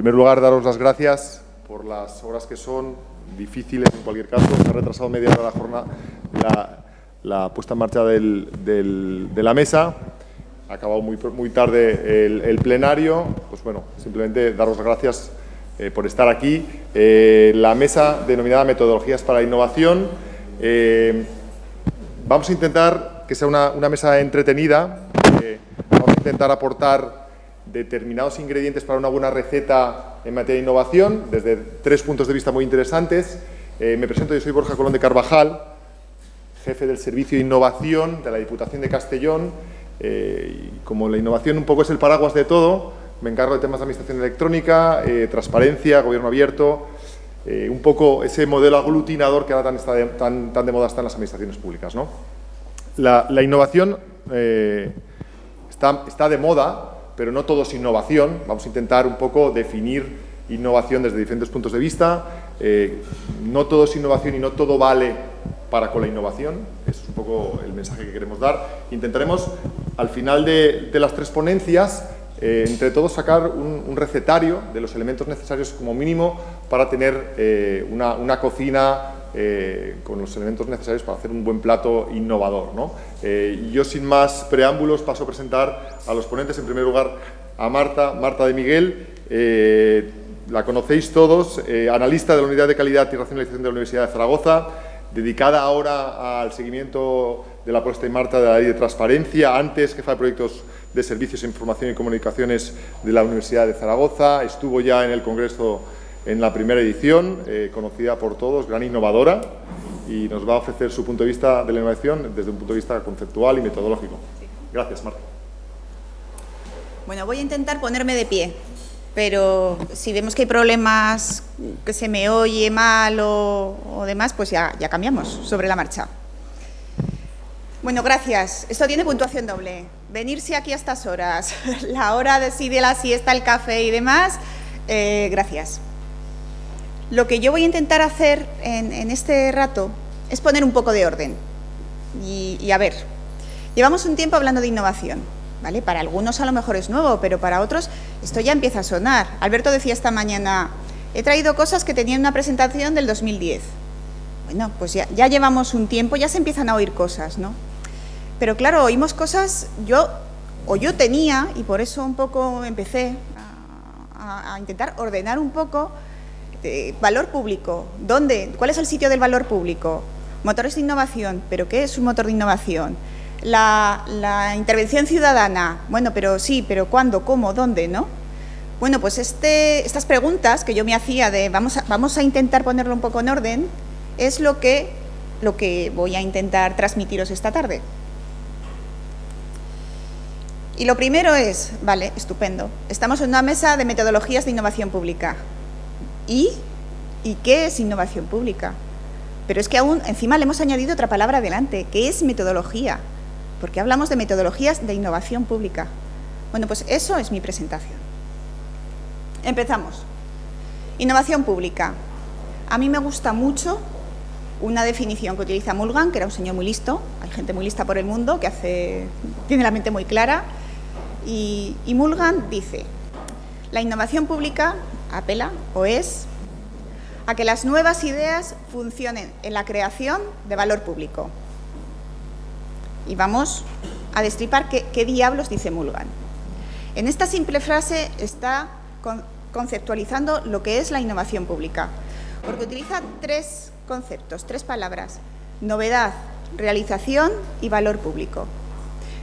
primer lugar, daros las gracias por las horas que son difíciles en cualquier caso. Se ha retrasado media hora la jornada, la puesta en marcha de la mesa. Ha acabado muy tarde el plenario. Pues bueno, simplemente daros las gracias por estar aquí. La mesa denominada Metodologías para la Innovación. Vamos a intentar que sea una mesa entretenida. Vamos a intentar aportar determinados ingredientes para una buena receta en materia de innovación, desde 3 puntos de vista muy interesantes. Me presento, yo soy Borja Colón de Carvajal, jefe del Servicio de Innovación de la Diputación de Castellón. Y como la innovación un poco es el paraguas de todo, me encargo de temas de administración electrónica, transparencia, gobierno abierto, un poco ese modelo aglutinador que ahora tan de moda está en las administraciones públicas, ¿no? La innovación está de moda, pero no todo es innovación. Vamos a intentar un poco definir innovación desde diferentes puntos de vista. No todo es innovación y no todo vale para con la innovación. Ese es un poco el mensaje que queremos dar. Intentaremos, al final de las 3 ponencias, entre todos sacar un recetario de los elementos necesarios como mínimo para tener una cocina con los elementos necesarios para hacer un buen plato innovador, ¿no? Yo, sin más preámbulos, paso a presentar a los ponentes. En primer lugar, a Marta de Miguel. La conocéis todos, analista de la Unidad de Calidad y Racionalización de la Universidad de Zaragoza, dedicada ahora al seguimiento de la puesta en marcha de la Ley de Transparencia, antes jefa de proyectos de Servicios de Información y Comunicaciones de la Universidad de Zaragoza. Estuvo ya en el Congreso en la primera edición, conocida por todos, gran innovadora, y nos va a ofrecer su punto de vista de la innovación desde un punto de vista conceptual y metodológico. Gracias, Marta. Bueno, voy a intentar ponerme de pie, pero si vemos que hay problemas, que se me oye mal o demás, pues ya cambiamos sobre la marcha. Bueno, gracias. Esto tiene puntuación doble. Venirse aquí a estas horas, la hora de la siesta, el café y demás, gracias. Lo que yo voy a intentar hacer en este rato es poner un poco de orden. Y a ver, llevamos un tiempo hablando de innovación, ¿vale? Para algunos a lo mejor es nuevo, pero para otros esto ya empieza a sonar. Alberto decía esta mañana, he traído cosas que tenían una presentación del 2010. Bueno, pues ya llevamos un tiempo, ya se empiezan a oír cosas, ¿no? Pero claro, oímos cosas, yo tenía, y por eso un poco empecé a intentar ordenar un poco, valor público. ¿Dónde? ¿Cuál es el sitio del valor público? Motores de innovación. ¿Pero qué es un motor de innovación? La intervención ciudadana. Bueno, pero sí, pero ¿cuándo? ¿Cómo? ¿Dónde? ¿No? Bueno, pues estas preguntas que yo me hacía de vamos a intentar ponerlo un poco en orden, es lo que voy a intentar transmitiros esta tarde. Y lo primero es, vale, estupendo, estamos en una mesa de metodologías de innovación pública. ¿Y qué es innovación pública? Pero es que aún encima le hemos añadido otra palabra adelante, que es metodología, porque hablamos de metodologías de innovación pública. Bueno, pues eso es mi presentación. Empezamos. Innovación pública. A mí me gusta mucho una definición que utiliza Mulgan, que era un señor muy listo, hay gente muy lista por el mundo que tiene la mente muy clara, y Mulgan dice, la innovación pública apela o es a que las nuevas ideas funcionen en la creación de valor público. Y vamos a destripar qué diablos dice Mulgan. En esta simple frase está conceptualizando lo que es la innovación pública, porque utiliza 3 conceptos, 3 palabras: novedad, realización y valor público.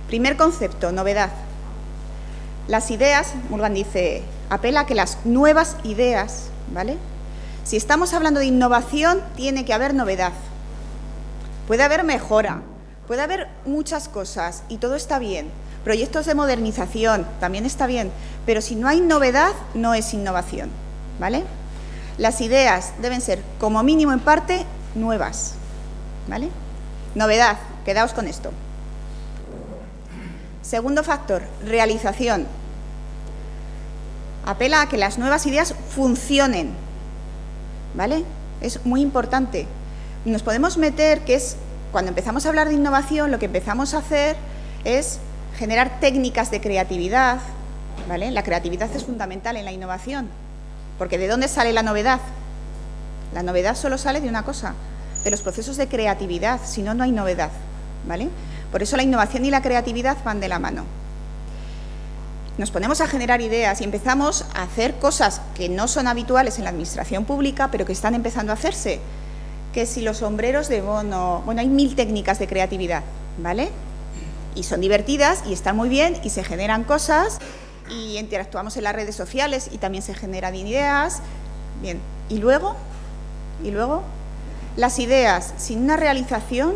Primer concepto, novedad. Las ideas, Mulgan dice, apela a que las nuevas ideas, ¿vale? Si estamos hablando de innovación, tiene que haber novedad. Puede haber mejora, puede haber muchas cosas y todo está bien. Proyectos de modernización también está bien, pero si no hay novedad, no es innovación, ¿vale? Las ideas deben ser, como mínimo en parte, nuevas, ¿vale? Novedad, quedaos con esto. Segundo factor, realización. Apela a que las nuevas ideas funcionen, ¿vale? Es muy importante. Nos podemos meter, que es, cuando empezamos a hablar de innovación, lo que empezamos a hacer es generar técnicas de creatividad, ¿vale? La creatividad es fundamental en la innovación. Porque ¿de dónde sale la novedad? La novedad solo sale de una cosa, de los procesos de creatividad, si no, no hay novedad, ¿vale? Por eso la innovación y la creatividad van de la mano. Nos ponemos a generar ideas y empezamos a hacer cosas que no son habituales en la administración pública, pero que están empezando a hacerse. Que si los sombreros de bono, bueno, hay 1000 técnicas de creatividad, ¿vale? Y son divertidas y están muy bien y se generan cosas y interactuamos en las redes sociales y también se generan ideas. Bien, y luego, las ideas sin una realización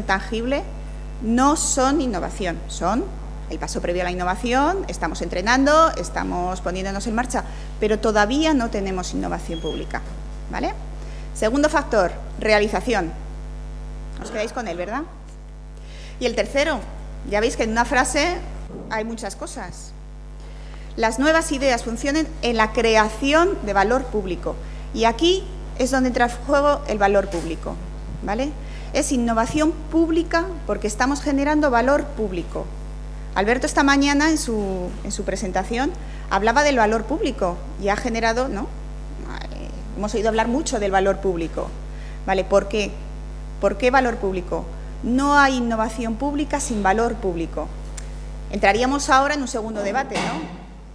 tangible, no son innovación, son el paso previo a la innovación, estamos entrenando, estamos poniéndonos en marcha, pero todavía no tenemos innovación pública, ¿vale? Segundo factor, realización. Os quedáis con él, ¿verdad? Y el tercero, ya veis que en una frase hay muchas cosas. Las nuevas ideas funcionan en la creación de valor público. Y aquí es donde entra en juego el valor público, ¿vale? Es innovación pública porque estamos generando valor público. Alberto esta mañana en su presentación hablaba del valor público y ha generado, ¿no? Hemos oído hablar mucho del valor público, ¿vale? ¿Por qué? ¿Por qué valor público? No hay innovación pública sin valor público. Entraríamos ahora en un segundo debate, ¿no?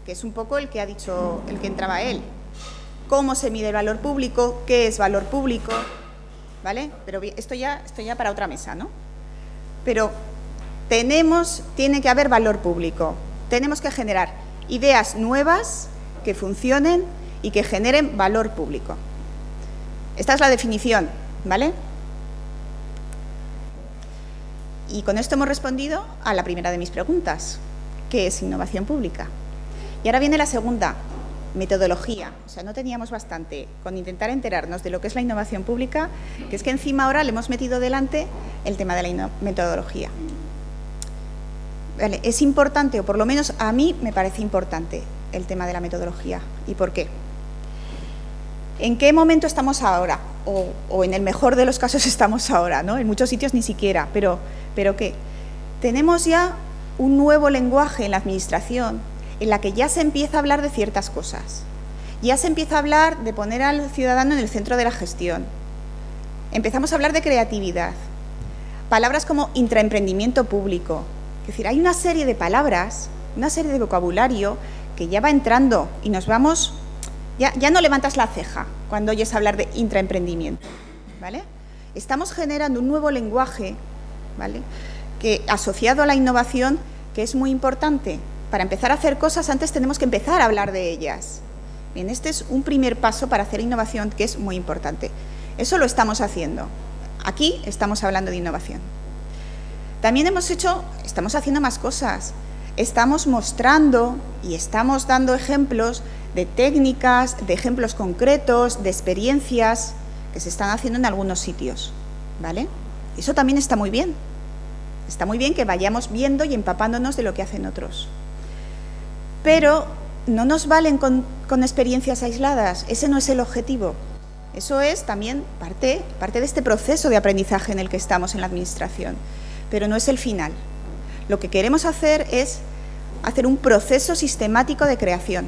Que es un poco el que ha dicho, el que entraba él. ¿Cómo se mide el valor público? ¿Qué es valor público? ¿Vale? Pero esto ya para otra mesa, ¿no? Pero tiene que haber valor público. Tenemos que generar ideas nuevas que funcionen y que generen valor público. Esta es la definición, ¿vale? Y con esto hemos respondido a la primera de mis preguntas, ¿qué es innovación pública? Y ahora viene la segunda, metodología. O sea, no teníamos bastante con intentar enterarnos de lo que es la innovación pública, que es que encima ahora le hemos metido delante el tema de la metodología. Vale, es importante, o por lo menos a mí me parece importante, el tema de la metodología. ¿Y por qué? ¿En qué momento estamos ahora? O en el mejor de los casos estamos ahora, ¿no? En muchos sitios ni siquiera, pero ¿qué? Tenemos ya un nuevo lenguaje en la administración en la que ya se empieza a hablar de ciertas cosas. Ya se empieza a hablar de poner al ciudadano en el centro de la gestión. Empezamos a hablar de creatividad. Palabras como intraemprendimiento público. Es decir, hay una serie de palabras, una serie de vocabulario que ya va entrando y nos vamos... Ya no levantas la ceja cuando oyes hablar de intraemprendimiento, ¿vale? Estamos generando un nuevo lenguaje, ¿vale?, que asociado a la innovación, que es muy importante. Para empezar a hacer cosas, antes tenemos que empezar a hablar de ellas. Bien, este es un primer paso para hacer innovación que es muy importante. Eso lo estamos haciendo. Aquí estamos hablando de innovación. También estamos haciendo más cosas. Estamos mostrando y estamos dando ejemplos de técnicas, de ejemplos concretos, de experiencias que se están haciendo en algunos sitios, ¿vale? Eso también está muy bien. Está muy bien que vayamos viendo y empapándonos de lo que hacen otros. Pero no nos valen con experiencias aisladas, ese no es el objetivo. Eso es también parte de este proceso de aprendizaje en el que estamos en la administración, pero no es el final. Lo que queremos hacer es hacer un proceso sistemático de creación.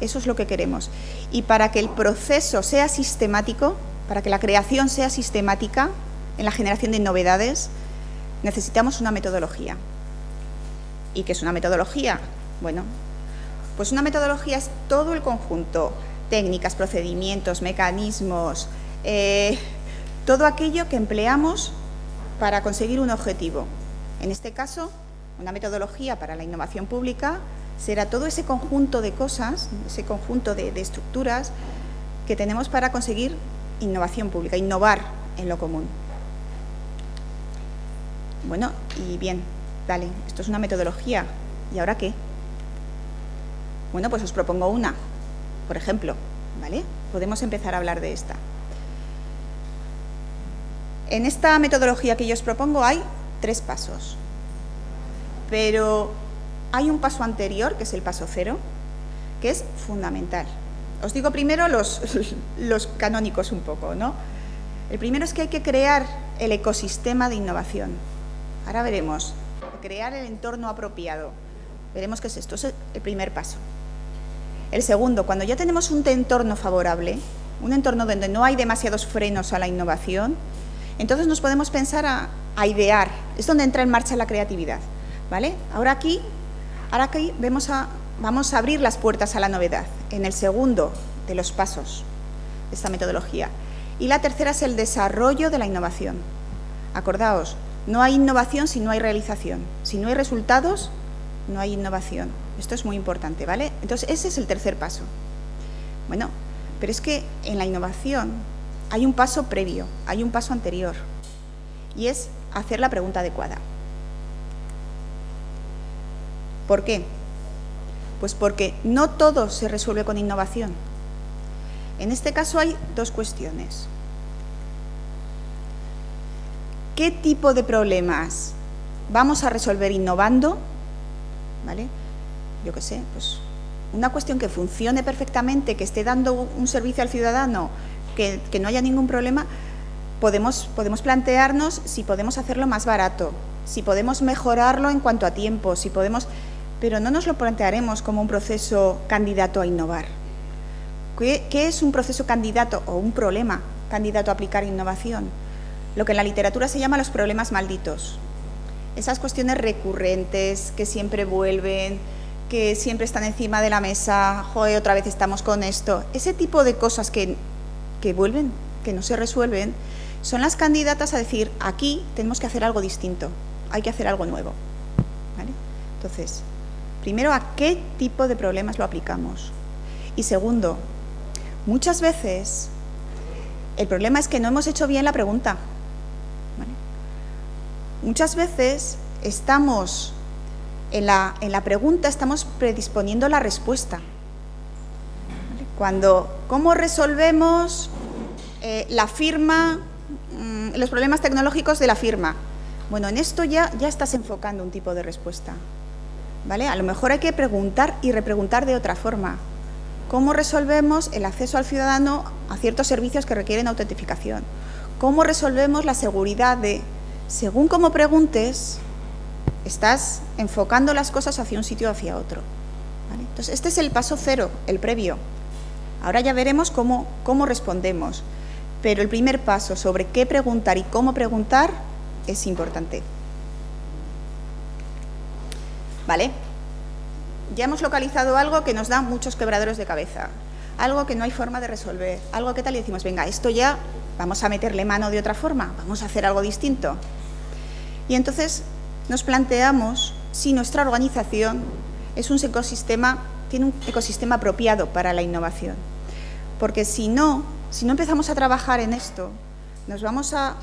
Eso es lo que queremos. Y para que el proceso sea sistemático, para que la creación sea sistemática en la generación de novedades, necesitamos una metodología. ¿Y qué es una metodología? Bueno, pues una metodología es todo el conjunto, técnicas, procedimientos, mecanismos, todo aquello que empleamos para conseguir un objetivo. En este caso, una metodología para la innovación pública será todo ese conjunto de cosas, ese conjunto de estructuras que tenemos para conseguir innovación pública, innovar en lo común. Bueno, y bien, dale, esto es una metodología. ¿Y ahora qué? Bueno, pues os propongo una, por ejemplo, ¿vale? Podemos empezar a hablar de esta. En esta metodología que yo os propongo hay 3 pasos, pero hay un paso anterior, que es el paso 0, que es fundamental. Os digo primero los canónicos un poco, ¿no? El primero es que hay que crear el ecosistema de innovación. Ahora veremos, crear el entorno apropiado. Veremos qué es esto, es el primer paso. El segundo, cuando ya tenemos un entorno favorable, un entorno donde no hay demasiados frenos a la innovación, entonces nos podemos pensar a idear. Es donde entra en marcha la creatividad, ¿vale? Ahora aquí vamos a abrir las puertas a la novedad, en el segundo de los pasos de esta metodología. Y la tercera es el desarrollo de la innovación. Acordaos, no hay innovación si no hay realización. Si no hay resultados, no hay innovación. Esto es muy importante, ¿vale? Entonces, ese es el tercer paso. Bueno, pero es que en la innovación hay un paso previo, hay un paso anterior, y es hacer la pregunta adecuada. ¿Por qué? Pues porque no todo se resuelve con innovación. En este caso hay dos cuestiones. ¿Qué tipo de problemas vamos a resolver innovando? ¿Vale? Yo qué sé, pues una cuestión que funcione perfectamente, que esté dando un servicio al ciudadano, que no haya ningún problema, podemos plantearnos si podemos hacerlo más barato, si podemos mejorarlo en cuanto a tiempo, si podemos, pero no nos lo plantearemos como un proceso candidato a innovar. ¿Qué es un proceso candidato o un problema candidato a aplicar innovación? Lo que en la literatura se llama los problemas malditos. Esas cuestiones recurrentes que siempre vuelven, que siempre están encima de la mesa, joder, otra vez estamos con esto. Ese tipo de cosas que vuelven, que no se resuelven, son las candidatas a decir, aquí tenemos que hacer algo distinto, hay que hacer algo nuevo, ¿vale? Entonces, primero, ¿a qué tipo de problemas lo aplicamos? Y segundo, muchas veces el problema es que no hemos hecho bien la pregunta, ¿vale? Muchas veces estamos en la pregunta, estamos predisponiendo la respuesta. ¿Cómo resolvemos la firma, los problemas tecnológicos de la firma? Bueno, en esto ya estás enfocando un tipo de respuesta, ¿vale? A lo mejor hay que preguntar y repreguntar de otra forma. ¿Cómo resolvemos el acceso al ciudadano a ciertos servicios que requieren autentificación? ¿Cómo resolvemos la seguridad de, según cómo preguntes, estás enfocando las cosas hacia un sitio o hacia otro, ¿vale? Entonces, este es el paso cero, el previo. Ahora ya veremos cómo respondemos, pero el primer paso sobre qué preguntar y cómo preguntar es importante. ¿Vale? Ya hemos localizado algo que nos da muchos quebraderos de cabeza, algo que no hay forma de resolver, algo que tal y decimos, venga, esto ya vamos a meterle mano de otra forma, vamos a hacer algo distinto. Y entonces nos planteamos si nuestra organización es un ecosistema, tiene un ecosistema apropiado para la innovación. Porque si no empezamos a trabajar en esto, nos vamos a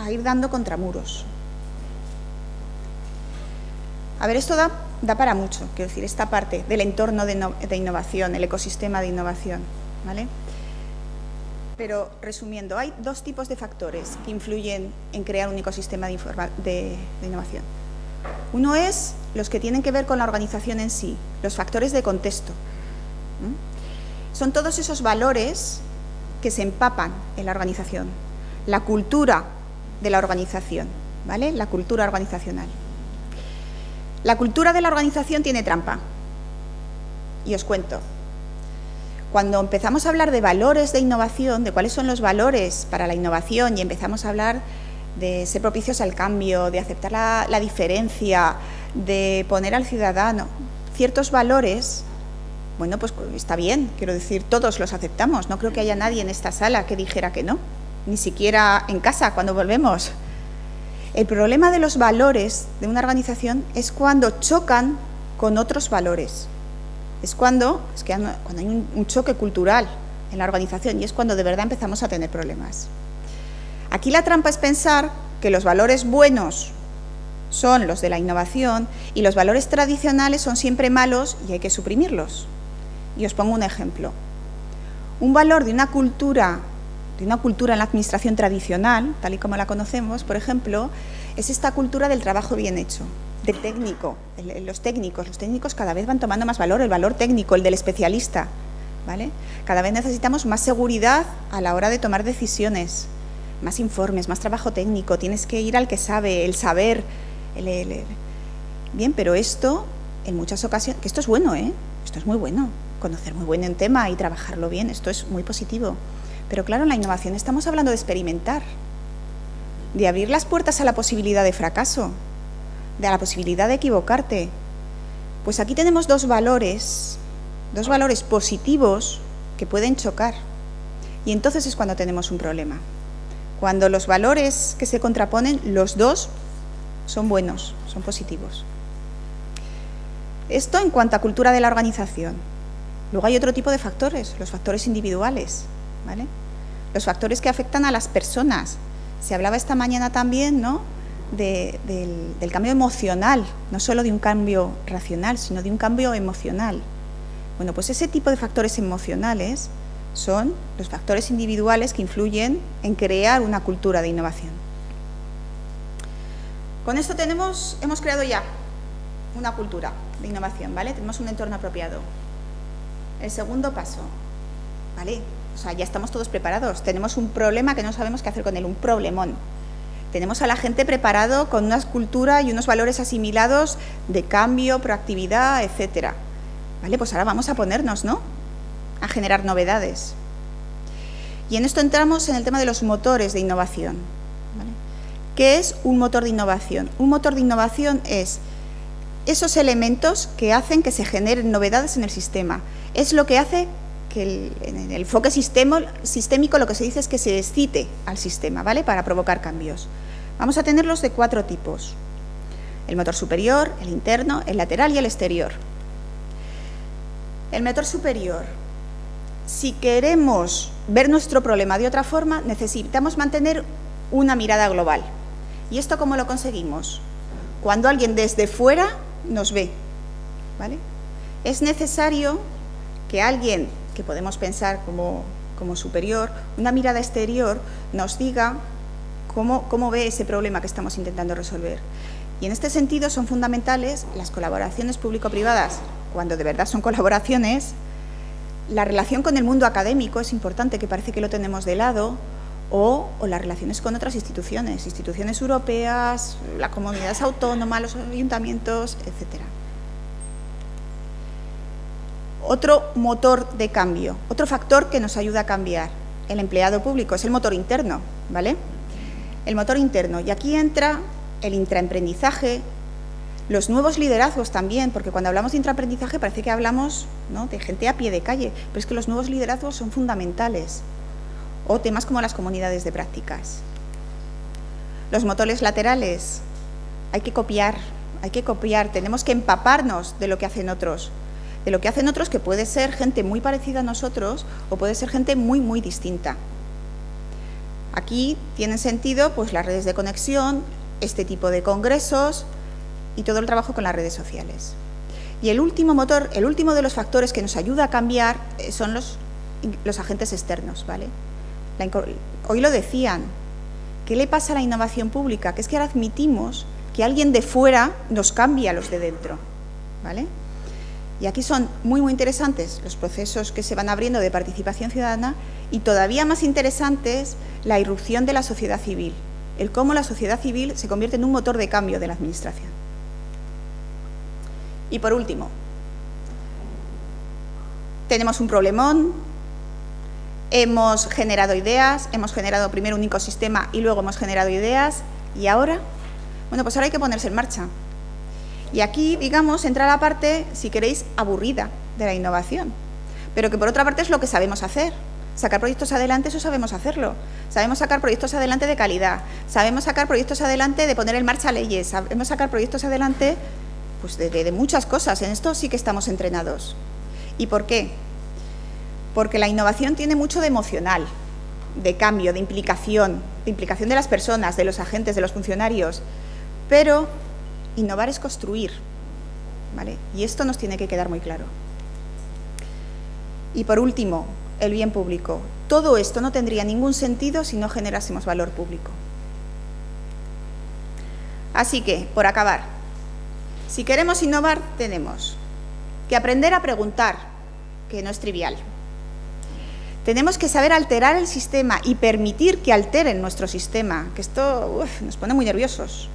ir dando contra muros. A ver, esto da para mucho, quiero decir, esta parte del entorno de innovación, el ecosistema de innovación, ¿vale? Pero, resumiendo, hay dos tipos de factores que influyen en crear un ecosistema de innovación. Uno es los que tienen que ver con la organización en sí, los factores de contexto. Son todos esos valores que se empapan en la organización, la cultura de la organización, ¿vale? La cultura organizacional. La cultura de la organización tiene trampa, y os cuento. Cuando empezamos a hablar de valores de innovación, de cuáles son los valores para la innovación, y empezamos a hablar de ser propicios al cambio, de aceptar la diferencia, de poner al ciudadano ciertos valores, bueno, pues está bien, quiero decir, todos los aceptamos. No creo que haya nadie en esta sala que dijera que no, ni siquiera en casa cuando volvemos. El problema de los valores de una organización es cuando chocan con otros valores. Es cuando hay un choque cultural en la organización, y es cuando de verdad empezamos a tener problemas. Aquí la trampa es pensar que los valores buenos son los de la innovación y los valores tradicionales son siempre malos y hay que suprimirlos. Y os pongo un ejemplo. Un valor de una cultura en la administración tradicional, tal y como la conocemos, por ejemplo, es esta cultura del trabajo bien hecho, del técnico. Los técnicos cada vez van tomando más valor, el valor técnico, el del especialista, ¿vale? Cada vez necesitamos más seguridad a la hora de tomar decisiones, más informes, más trabajo técnico, tienes que ir al que sabe, el saber. Bien, pero esto, en muchas ocasiones, que esto es bueno, esto es muy bueno, conocer muy buen en tema y trabajarlo bien, esto es muy positivo. Pero claro, en la innovación estamos hablando de experimentar, de abrir las puertas a la posibilidad de fracaso, de la posibilidad de equivocarte. Pues aquí tenemos dos valores positivos que pueden chocar. Y entonces es cuando tenemos un problema. Cuando los valores que se contraponen, los dos son buenos, son positivos. Esto en cuanto a cultura de la organización. Luego hay otro tipo de factores, los factores individuales, ¿vale? Los factores que afectan a las personas. Se hablaba esta mañana también, ¿no?, del cambio emocional, no solo de un cambio racional, sino de un cambio emocional. Bueno, pues ese tipo de factores emocionales son los factores individuales que influyen en crear una cultura de innovación. Con esto hemos creado ya una cultura de innovación, ¿vale? Tenemos un entorno apropiado. El segundo paso, ¿vale? O sea, ya estamos todos preparados. Tenemos un problema que no sabemos qué hacer con él, un problemón. Tenemos a la gente preparado con una cultura y unos valores asimilados de cambio, proactividad, etcétera. ¿Vale? Pues ahora vamos a ponernos, ¿no?, a generar novedades. Y en esto entramos en el tema de los motores de innovación, ¿vale? ¿Qué es un motor de innovación? Un motor de innovación es esos elementos que hacen que se generen novedades en el sistema. Es lo que hace que en el enfoque sistémico lo que se dice es que se excite al sistema, ¿vale?, para provocar cambios. Vamos a tenerlos de 4 tipos: el motor superior, el interno, el lateral y el exterior. El motor superior. Si queremos ver nuestro problema de otra forma, necesitamos mantener una mirada global. ¿Y esto cómo lo conseguimos? Cuando alguien desde fuera nos ve, ¿vale? Es necesario que alguien que podemos pensar como superior, una mirada exterior, nos diga cómo ve ese problema que estamos intentando resolver. Y en este sentido son fundamentales las colaboraciones público-privadas, cuando de verdad son colaboraciones. La relación con el mundo académico es importante, que parece que lo tenemos de lado, o las relaciones con otras instituciones europeas, las comunidades autónomas, los ayuntamientos, etcétera. Otro motor de cambio, otro factor que nos ayuda a cambiar, el empleado público, es el motor interno, ¿vale? El motor interno, y aquí entra el intraemprendizaje, los nuevos liderazgos también, porque cuando hablamos de intraemprendizaje parece que hablamos, ¿no?, de gente a pie de calle, pero es que los nuevos liderazgos son fundamentales, o temas como las comunidades de prácticas. Los motores laterales, hay que copiar, tenemos que empaparnos de lo que hacen otros, que puede ser gente muy parecida a nosotros o puede ser gente muy, muy distinta. Aquí tienen sentido pues las redes de conexión, este tipo de congresos y todo el trabajo con las redes sociales. Y el último motor, el último de los factores que nos ayuda a cambiar son los agentes externos, ¿vale? Hoy lo decían, ¿qué le pasa a la innovación pública? Que es que ahora admitimos que alguien de fuera nos cambia a los de dentro, ¿vale? Y aquí son muy, muy interesantes los procesos que se van abriendo de participación ciudadana y todavía más interesantes la irrupción de la sociedad civil, el cómo la sociedad civil se convierte en un motor de cambio de la administración. Y por último, tenemos un problemón, hemos generado ideas, hemos generado primero un ecosistema y luego hemos generado ideas, y ahora, bueno, pues ahora hay que ponerse en marcha. Y aquí, digamos, entra la parte, si queréis, aburrida de la innovación, pero que por otra parte es lo que sabemos hacer. Sacar proyectos adelante, eso sabemos hacerlo. Sabemos sacar proyectos adelante de calidad, sabemos sacar proyectos adelante de poner en marcha leyes, sabemos sacar proyectos adelante pues de muchas cosas. En esto sí que estamos entrenados. ¿Y por qué? Porque la innovación tiene mucho de emocional, de cambio, de implicación de las personas, de los agentes, de los funcionarios, pero innovar es construir, ¿vale? Y esto nos tiene que quedar muy claro. Y por último, el bien público. Todo esto no tendría ningún sentido si no generásemos valor público. Así que, por acabar, si queremos innovar, tenemos que aprender a preguntar, que no es trivial. Tenemos que saber alterar el sistema y permitir que alteren nuestro sistema, que esto nos pone muy nerviosos.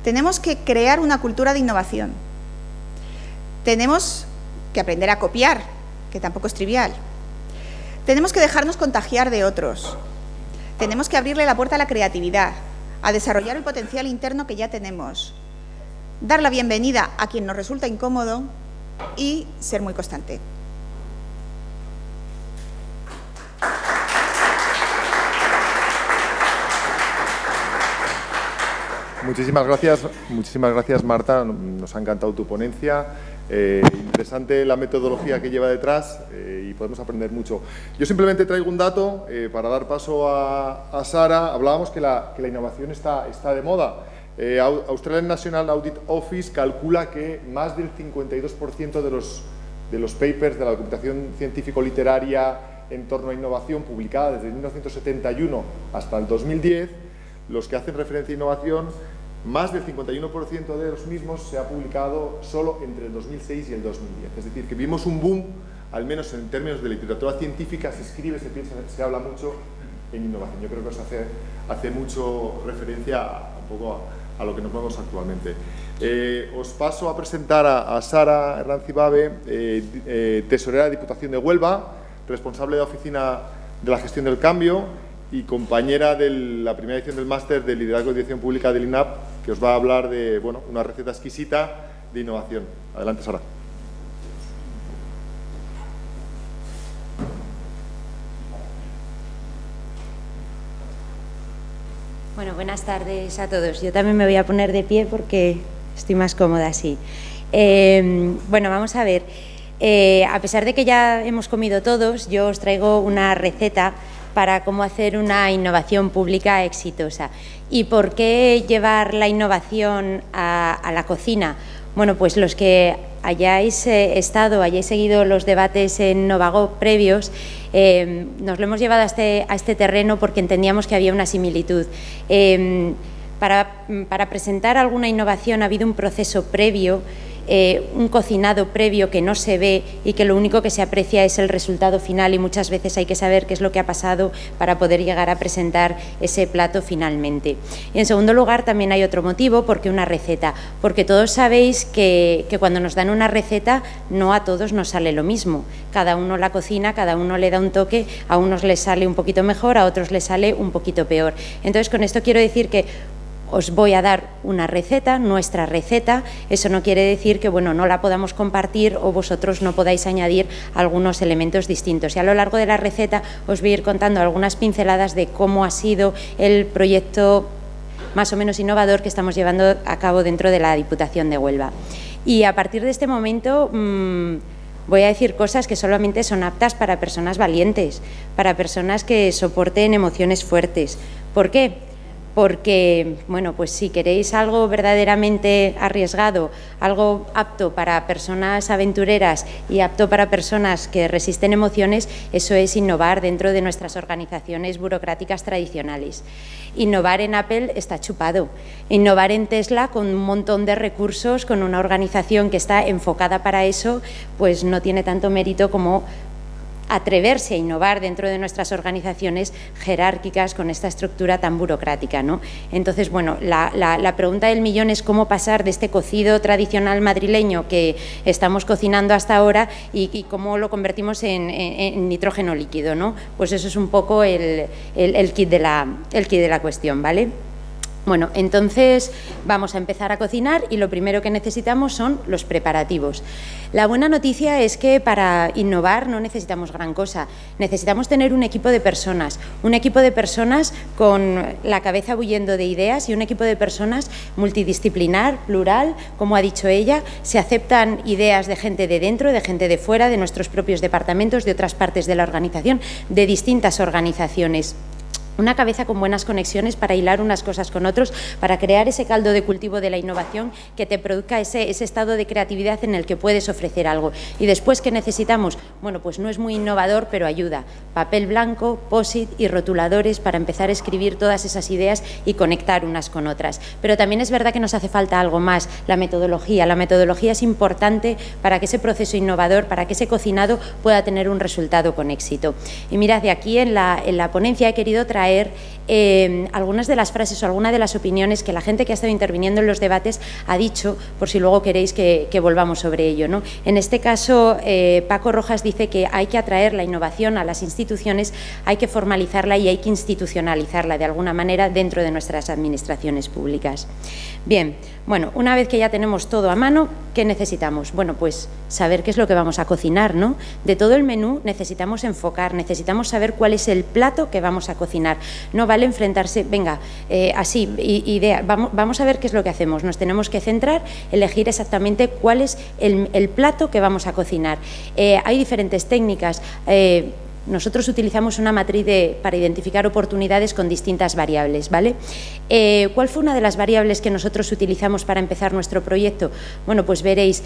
Tenemos que crear una cultura de innovación. Tenemos que aprender a copiar, que tampoco es trivial. Tenemos que dejarnos contagiar de otros. Tenemos que abrirle la puerta a la creatividad, a desarrollar el potencial interno que ya tenemos, dar la bienvenida a quien nos resulta incómodo y ser muy constante. Muchísimas gracias Marta, nos ha encantado tu ponencia, interesante la metodología que lleva detrás y podemos aprender mucho. Yo simplemente traigo un dato para dar paso a Sara. Hablábamos que la innovación está de moda. Australian National Audit Office calcula que más del 52% de los papers de la documentación científico-literaria en torno a innovación publicada desde 1971 hasta el 2010, los que hacen referencia a innovación, más del 51% de los mismos se ha publicado solo entre el 2006 y el 2010. Es decir, que vimos un boom, al menos en términos de literatura científica, se escribe, se piensa, se habla mucho en innovación. Yo creo que eso hace mucho referencia un poco a lo que nos movemos actualmente. Os paso a presentar a Sara Herranz-Ibabe, tesorera de Diputación de Huelva, responsable de la Oficina de la Gestión del Cambio y compañera de la primera edición del máster de Liderazgo y Dirección Pública del INAP, que os va a hablar de una receta exquisita de innovación. Adelante, Sara. Bueno, buenas tardes a todos. Yo también me voy a poner de pie porque estoy más cómoda así. Bueno, vamos a ver. A pesar de que ya hemos comido todos, yo os traigo una receta para cómo hacer una innovación pública exitosa. ¿Y por qué llevar la innovación a la cocina? Bueno, pues los que hayáis seguido los debates en Novago previos, nos lo hemos llevado a este terreno porque entendíamos que había una similitud. Para presentar alguna innovación ha habido un proceso previo, un cocinado previo que no se ve y que lo único que se aprecia es el resultado final, y muchas veces hay que saber qué es lo que ha pasado para poder llegar a presentar ese plato finalmente. Y en segundo lugar también hay otro motivo, porque una receta, porque todos sabéis que cuando nos dan una receta no a todos nos sale lo mismo, cada uno la cocina, cada uno le da un toque, a unos les sale un poquito mejor, a otros les sale un poquito peor. Entonces con esto quiero decir que os voy a dar una receta, nuestra receta. Eso no quiere decir que no la podamos compartir o vosotros no podáis añadir algunos elementos distintos. Y a lo largo de la receta os voy a ir contando algunas pinceladas de cómo ha sido el proyecto más o menos innovador que estamos llevando a cabo dentro de la Diputación de Huelva. Y a partir de este momento voy a decir cosas que solamente son aptas para personas valientes, para personas que soporten emociones fuertes. ¿Por qué? Porque, pues si queréis algo verdaderamente arriesgado, algo apto para personas aventureras y apto para personas que resisten emociones, eso es innovar dentro de nuestras organizaciones burocráticas tradicionales. Innovar en Apple está chupado. Innovar en Tesla con un montón de recursos, con una organización que está enfocada para eso, pues no tiene tanto mérito como atreverse a innovar dentro de nuestras organizaciones jerárquicas con esta estructura tan burocrática, ¿no? Entonces, la pregunta del millón es cómo pasar de este cocido tradicional madrileño que estamos cocinando hasta ahora y cómo lo convertimos en nitrógeno líquido, ¿no? Pues eso es un poco el kit de la cuestión, ¿vale? Bueno, entonces vamos a empezar a cocinar y lo primero que necesitamos son los preparativos. La buena noticia es que para innovar no necesitamos gran cosa, necesitamos tener un equipo de personas con la cabeza bulliendo de ideas y un equipo de personas multidisciplinar, plural, como ha dicho ella. Se aceptan ideas de gente de dentro, de gente de fuera, de nuestros propios departamentos, de otras partes de la organización, de distintas organizaciones. Una cabeza con buenas conexiones para hilar unas cosas con otros, para crear ese caldo de cultivo de la innovación que te produzca ese estado de creatividad en el que puedes ofrecer algo. Y después, ¿qué necesitamos? Pues no es muy innovador, pero ayuda. Papel blanco, post-it y rotuladores para empezar a escribir todas esas ideas y conectar unas con otras. Pero también es verdad que nos hace falta algo más, la metodología. La metodología es importante para que ese proceso innovador, para que ese cocinado pueda tener un resultado con éxito. Y mirad, de aquí en la ponencia he querido traer traer algunas de las frases o algunas de las opiniones que la gente que ha estado interviniendo en los debates ha dicho, por si luego queréis que volvamos sobre ello, ¿no? En este caso, Paco Rojas dice que hay que atraer la innovación a las instituciones, hay que formalizarla y hay que institucionalizarla de alguna manera dentro de nuestras administraciones públicas. Bien, bueno, una vez que ya tenemos todo a mano, ¿qué necesitamos? Bueno, pues saber qué es lo que vamos a cocinar, ¿no? De todo el menú necesitamos enfocar, necesitamos saber cuál es el plato que vamos a cocinar. No vale enfrentarse, venga, así, idea, vamos a ver qué es lo que hacemos. Nos tenemos que centrar, elegir exactamente cuál es el plato que vamos a cocinar. Hay diferentes técnicas. Nosotros utilizamos una matriz para identificar oportunidades con distintas variables, ¿vale? ¿Cuál fue una de las variables que nosotros utilizamos para empezar nuestro proyecto? Bueno, pues veréis,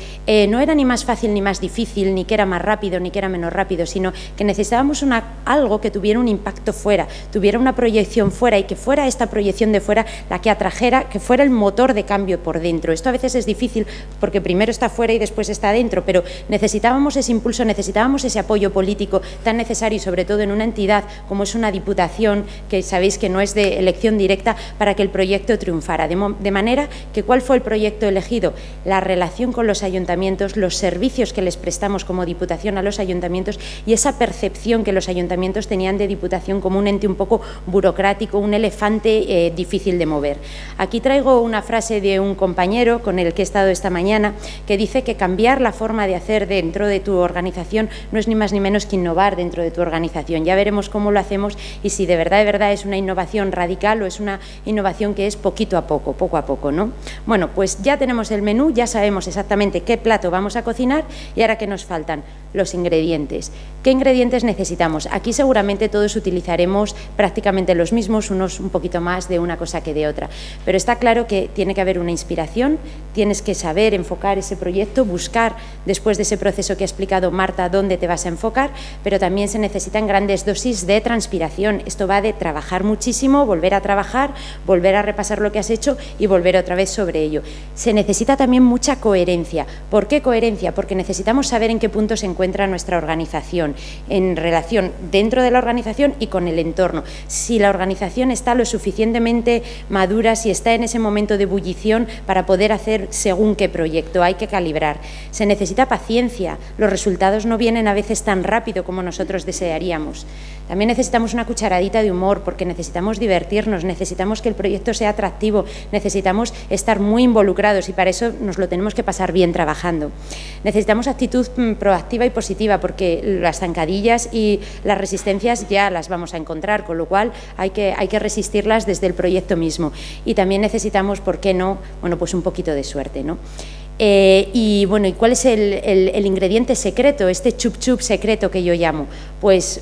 no era ni más fácil ni más difícil, ni que era más rápido ni que era menos rápido, sino que necesitábamos algo que tuviera un impacto fuera, tuviera una proyección fuera y que fuera esta proyección de fuera la que atrajera, que fuera el motor de cambio por dentro. Esto a veces es difícil porque primero está fuera y después está dentro, pero necesitábamos ese impulso, necesitábamos ese apoyo político tan necesario y sobre todo en una entidad como es una diputación, que sabéis que no es de elección directa, para que el proyecto triunfara. De manera que, ¿cuál fue el proyecto elegido? La relación con los ayuntamientos, los servicios que les prestamos como diputación a los ayuntamientos y esa percepción que los ayuntamientos tenían de diputación como un ente un poco burocrático, un elefante difícil de mover. Aquí traigo una frase de un compañero con el que he estado esta mañana que dice que cambiar la forma de hacer dentro de tu organización no es ni más ni menos que innovar dentro de tu organización. Ya veremos cómo lo hacemos y si de verdad es una innovación radical o es una innovación que es poquito a poco, ¿no? Bueno, pues ya tenemos el menú, ya sabemos exactamente qué plato vamos a cocinar y ahora ¿qué nos faltan? Los ingredientes. ¿Qué ingredientes necesitamos? Aquí seguramente todos utilizaremos prácticamente los mismos, unos un poquito más de una cosa que de otra, pero está claro que tiene que haber una inspiración, tienes que saber enfocar ese proyecto, buscar después de ese proceso que ha explicado Marta dónde te vas a enfocar, pero también se necesitan grandes dosis de transpiración. Esto va de trabajar muchísimo, volver a trabajar, volver a repasar lo que has hecho y volver otra vez sobre ello. Se necesita también mucha coherencia. ¿Por qué coherencia? Porque necesitamos saber en qué punto se encuentra nuestra organización, en relación dentro de la organización y con el entorno. Si la organización está lo suficientemente madura, si está en ese momento de ebullición para poder hacer según qué proyecto, hay que calibrar. Se necesita paciencia, los resultados no vienen a veces tan rápido como nosotros desearíamos. También necesitamos una cucharadita de humor porque necesitamos divertirnos, necesitamos que el proyecto sea atractivo, necesitamos estar muy involucrados y para eso nos lo tenemos que pasar bien trabajando. Necesitamos actitud proactiva y positiva porque las zancadillas y las resistencias ya las vamos a encontrar, con lo cual hay que resistirlas desde el proyecto mismo. Y también necesitamos, ¿por qué no? Bueno, pues un poquito de suerte, ¿no? Y bueno, ¿y cuál es el ingrediente secreto, este chup chup secreto que yo llamo? Pues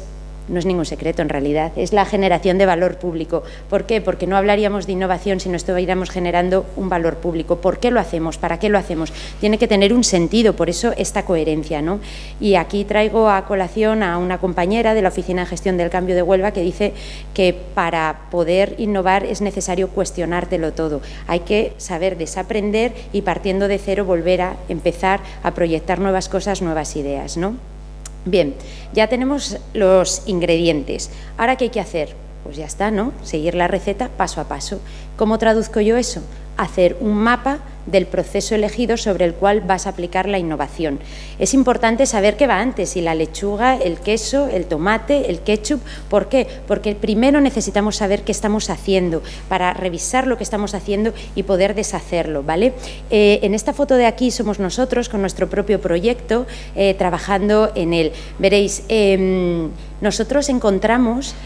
no es ningún secreto en realidad, es la generación de valor público. ¿Por qué? Porque no hablaríamos de innovación si no estuviéramos generando un valor público. ¿Por qué lo hacemos? ¿Para qué lo hacemos? Tiene que tener un sentido, por eso esta coherencia, ¿no? Y aquí traigo a colación a una compañera de la Oficina de Gestión del Cambio de Huelva que dice que para poder innovar es necesario cuestionártelo todo. Hay que saber desaprender y partiendo de cero volver a empezar a proyectar nuevas cosas, nuevas ideas, ¿no? Bien, ya tenemos los ingredientes. ¿Ahora qué hay que hacer? Pues ya está, ¿no? Seguir la receta paso a paso. ¿Cómo traduzco yo eso? Hacer un mapa del proceso elegido sobre el cual vas a aplicar la innovación. Es importante saber qué va antes, si la lechuga, el queso, el tomate, el ketchup. ¿Por qué? Porque primero necesitamos saber qué estamos haciendo para revisar lo que estamos haciendo y poder deshacerlo, ¿vale? En esta foto de aquí somos nosotros con nuestro propio proyecto trabajando en él. Veréis, nosotros encontramos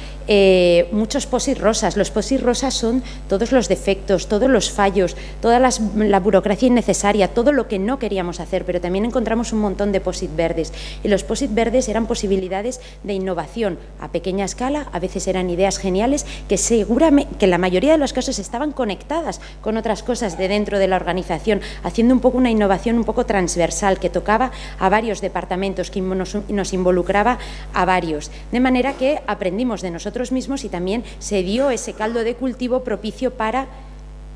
muchos post-it rosas. Los post-it rosas son todos los defectos, todos los fallos, toda la burocracia innecesaria, todo lo que no queríamos hacer, pero también encontramos un montón de post-it verdes. Y los post-it verdes eran posibilidades de innovación a pequeña escala, a veces eran ideas geniales que seguramente, que en la mayoría de los casos estaban conectadas con otras cosas de dentro de la organización, haciendo un poco una innovación un poco transversal que tocaba a varios departamentos, que nos involucraba a varios. De manera que aprendimos de nosotros mismos y también se dio ese caldo de cultivo propicio para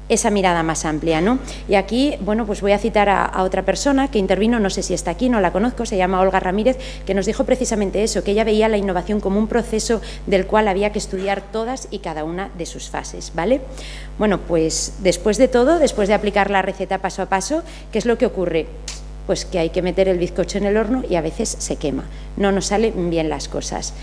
esa mirada más amplia, ¿no? Y aquí, bueno, pues voy a citar a otra persona que intervino, no sé si está aquí, no la conozco, se llama Olga Ramírez, que nos dijo precisamente eso, que ella veía la innovación como un proceso del cual había que estudiar todas y cada una de sus fases, ¿vale? Bueno, pues después de todo, después de aplicar la receta paso a paso, ¿qué es lo que ocurre? Pues que hay que meter el bizcocho en el horno y a veces se quema, no nos salen bien las cosas.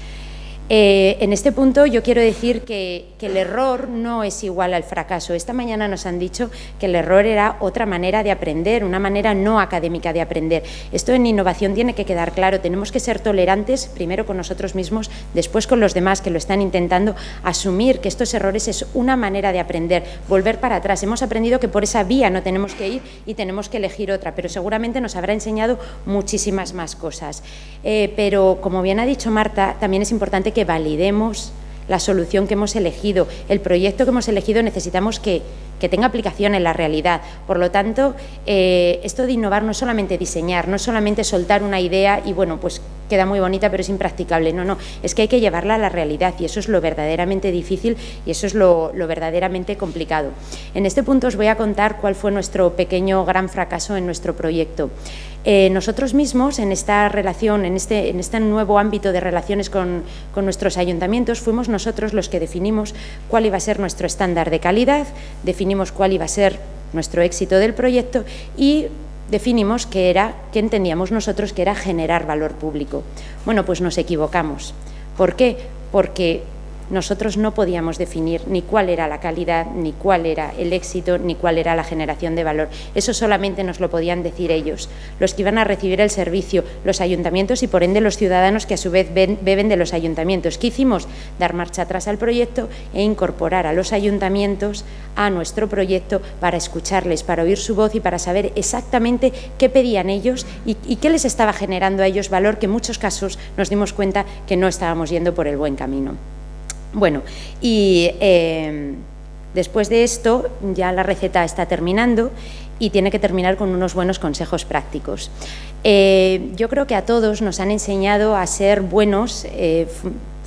En este punto yo quiero decir que el error no es igual al fracaso. Esta mañana nos han dicho que el error era otra manera de aprender, una manera no académica de aprender. Esto en innovación tiene que quedar claro. Tenemos que ser tolerantes, primero con nosotros mismos, después con los demás que lo están intentando, asumir que estos errores es una manera de aprender, volver para atrás. Hemos aprendido que por esa vía no tenemos que ir y tenemos que elegir otra, pero seguramente nos habrá enseñado muchísimas más cosas. Pero, como bien ha dicho Marta, también es importante que validemos la solución que hemos elegido, el proyecto que hemos elegido necesitamos que tenga aplicación en la realidad. Por lo tanto, esto de innovar no es solamente diseñar, no es solamente soltar una idea y bueno, pues queda muy bonita pero es impracticable. No, es que hay que llevarla a la realidad y eso es lo verdaderamente difícil y eso es lo verdaderamente complicado. En este punto os voy a contar cuál fue nuestro pequeño gran fracaso en nuestro proyecto. Nosotros mismos, en esta relación, en este nuevo ámbito de relaciones con nuestros ayuntamientos, fuimos nosotros los que definimos cuál iba a ser nuestro estándar de calidad, definimos cuál iba a ser nuestro éxito del proyecto y definimos qué entendíamos nosotros que era generar valor público. Bueno, pues nos equivocamos. ¿Por qué? Porque nosotros no podíamos definir ni cuál era la calidad, ni cuál era el éxito, ni cuál era la generación de valor. Eso solamente nos lo podían decir ellos, los que iban a recibir el servicio, los ayuntamientos y por ende los ciudadanos que a su vez beben de los ayuntamientos. ¿Qué hicimos? Dar marcha atrás al proyecto e incorporar a los ayuntamientos a nuestro proyecto para escucharles, para oír su voz y para saber exactamente qué pedían ellos y qué les estaba generando a ellos valor, que en muchos casos nos dimos cuenta que no estábamos yendo por el buen camino. Bueno, y después de esto ya la receta está terminando y tiene que terminar con unos buenos consejos prácticos. Yo creo que a todos nos han enseñado a ser buenos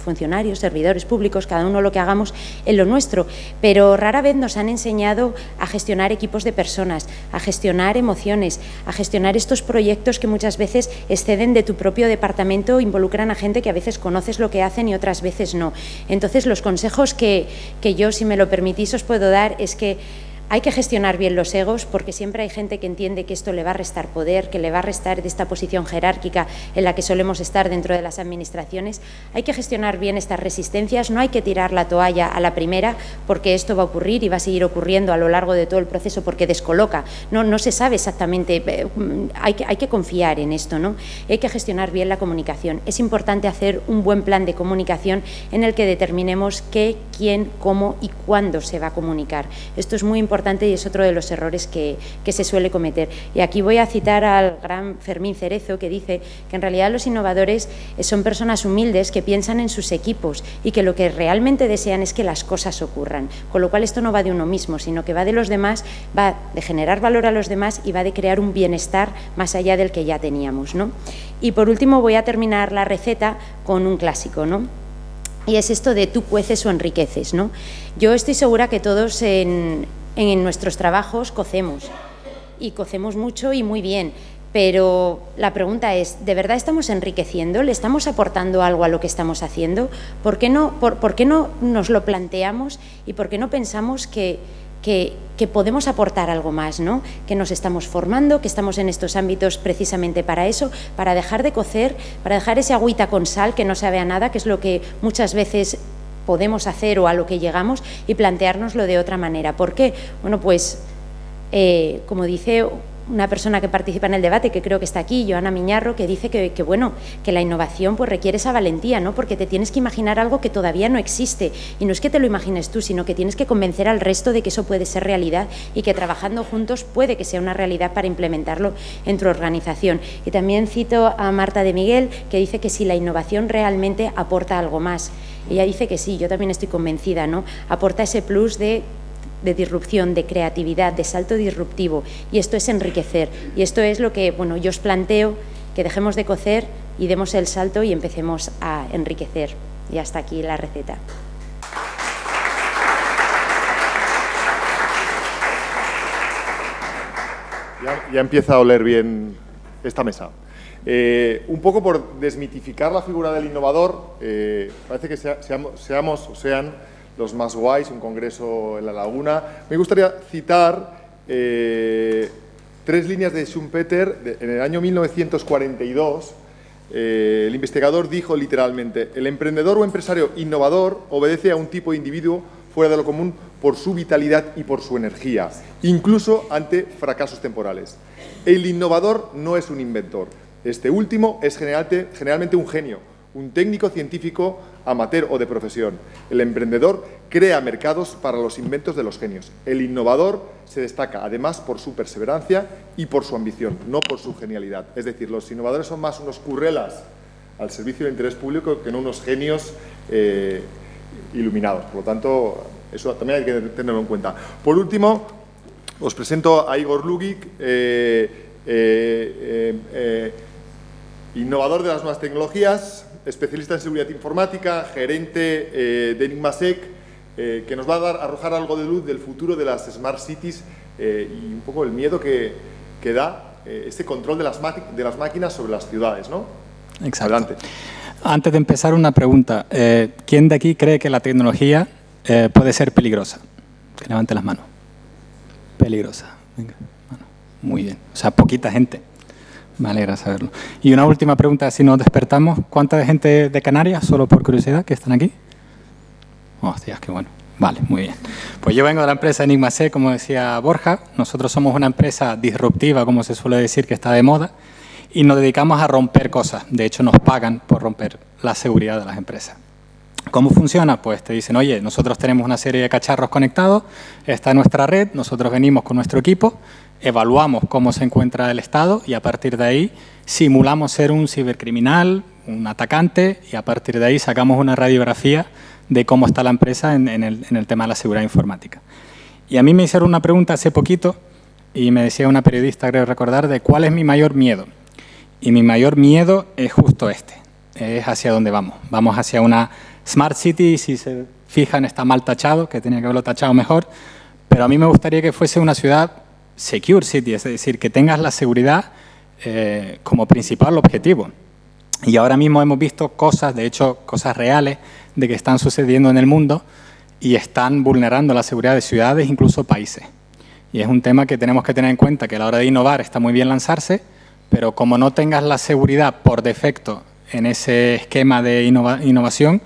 funcionarios, servidores públicos, cada uno lo que hagamos en lo nuestro, pero rara vez nos han enseñado a gestionar equipos de personas, a gestionar emociones, a gestionar estos proyectos que muchas veces exceden de tu propio departamento, involucran a gente que a veces conoces lo que hacen y otras veces no. Entonces, los consejos que yo, si me lo permitís, os puedo dar es que hay que gestionar bien los egos porque siempre hay gente que entiende que esto le va a restar poder, que le va a restar de esta posición jerárquica en la que solemos estar dentro de las administraciones. Hay que gestionar bien estas resistencias, no hay que tirar la toalla a la primera porque esto va a ocurrir y va a seguir ocurriendo a lo largo de todo el proceso porque descoloca. No se sabe exactamente, hay que confiar en esto, ¿no? Hay que gestionar bien la comunicación. Es importante hacer un buen plan de comunicación en el que determinemos qué, quién, cómo y cuándo se va a comunicar. Esto es muy importante y es otro de los errores que se suele cometer. Y aquí voy a citar al gran Fermín Cerezo, que dice que en realidad los innovadores son personas humildes que piensan en sus equipos y que lo que realmente desean es que las cosas ocurran. Con lo cual esto no va de uno mismo, sino que va de los demás, va de generar valor a los demás y va de crear un bienestar más allá del que ya teníamos, ¿no? Y por último voy a terminar la receta con un clásico, ¿no? Y es esto de tú cueces o enriqueces, ¿no? Yo estoy segura que todos en nuestros trabajos cocemos y cocemos mucho y muy bien, pero la pregunta es, ¿de verdad estamos enriqueciendo? ¿Le estamos aportando algo a lo que estamos haciendo? ¿Por qué no nos lo planteamos y por qué no pensamos que podemos aportar algo más, ¿no? Que nos estamos formando, que estamos en estos ámbitos precisamente para eso, para dejar de cocer, para dejar ese agüita con sal que no sabe a nada, que es lo que muchas veces podemos hacer o a lo que llegamos, y planteárnoslo de otra manera. ¿Por qué? Bueno, pues como dice una persona que participa en el debate, que creo que está aquí, Joana Miñarro, que dice que la innovación pues requiere esa valentía, ¿no? Porque te tienes que imaginar algo que todavía no existe, y no es que te lo imagines tú, sino que tienes que convencer al resto de que eso puede ser realidad y que trabajando juntos puede que sea una realidad para implementarlo en tu organización. Y también cito a Marta de Miguel, que dice que si la innovación realmente aporta algo más. Ella dice que sí, yo también estoy convencida, ¿no? Aporta ese plus de disrupción, de creatividad, de salto disruptivo, y esto es enriquecer, y esto es lo que, bueno, yo os planteo, que dejemos de cocer y demos el salto y empecemos a enriquecer. Y hasta aquí la receta. Ya empieza a oler bien esta mesa. Un poco por desmitificar la figura del innovador, parece que sean los más guays, un congreso en La Laguna. Me gustaría citar 3 líneas de Schumpeter en el año 1942. El investigador dijo literalmente: el emprendedor o empresario innovador obedece a un tipo de individuo fuera de lo común por su vitalidad y por su energía, incluso ante fracasos temporales. El innovador no es un inventor. Este último es generalmente un genio, un técnico científico amateur o de profesión. El emprendedor crea mercados para los inventos de los genios. El innovador se destaca además por su perseverancia y por su ambición, no por su genialidad. Es decir, los innovadores son más unos currelas al servicio del interés público que no unos genios iluminados. Por lo tanto, eso también hay que tenerlo en cuenta. Por último, os presento a Igor Lugic, innovador de las nuevas tecnologías, especialista en seguridad informática, gerente de Enigmasec, que nos va a arrojar algo de luz del futuro de las Smart Cities y un poco el miedo que da este control de las máquinas sobre las ciudades, ¿no? Exacto. Adelante. Antes de empezar, una pregunta. ¿Quién de aquí cree que la tecnología puede ser peligrosa? Que levante las manos. Peligrosa. Venga, mano. Muy bien. O sea, poquita gente. Me alegra saberlo. Y una última pregunta, si nos despertamos, ¿cuánta gente de Canarias, solo por curiosidad, que están aquí? Hostias, qué bueno. Vale, muy bien. Pues yo vengo de la empresa Enigmasec, como decía Borja. Nosotros somos una empresa disruptiva, como se suele decir, que está de moda, y nos dedicamos a romper cosas. De hecho, nos pagan por romper la seguridad de las empresas. ¿Cómo funciona? Pues te dicen, oye, nosotros tenemos una serie de cacharros conectados, está en nuestra red, nosotros venimos con nuestro equipo, evaluamos cómo se encuentra el estado y a partir de ahí simulamos ser un cibercriminal, un atacante, y a partir de ahí sacamos una radiografía de cómo está la empresa en el tema de la seguridad informática. Y a mí me hicieron una pregunta hace poquito y me decía una periodista, creo recordar, de cuál es mi mayor miedo. Y mi mayor miedo es justo este, es hacia dónde vamos. Vamos hacia una Smart City, si se fijan está mal tachado, que tenía que haberlo tachado mejor, pero a mí me gustaría que fuese una ciudad Secure City, es decir, que tengas la seguridad como principal objetivo. Y ahora mismo hemos visto cosas, de hecho, cosas reales, de que están sucediendo en el mundo y están vulnerando la seguridad de ciudades, incluso países. Y es un tema que tenemos que tener en cuenta, que a la hora de innovar está muy bien lanzarse, pero como no tengas la seguridad por defecto en ese esquema de innovación,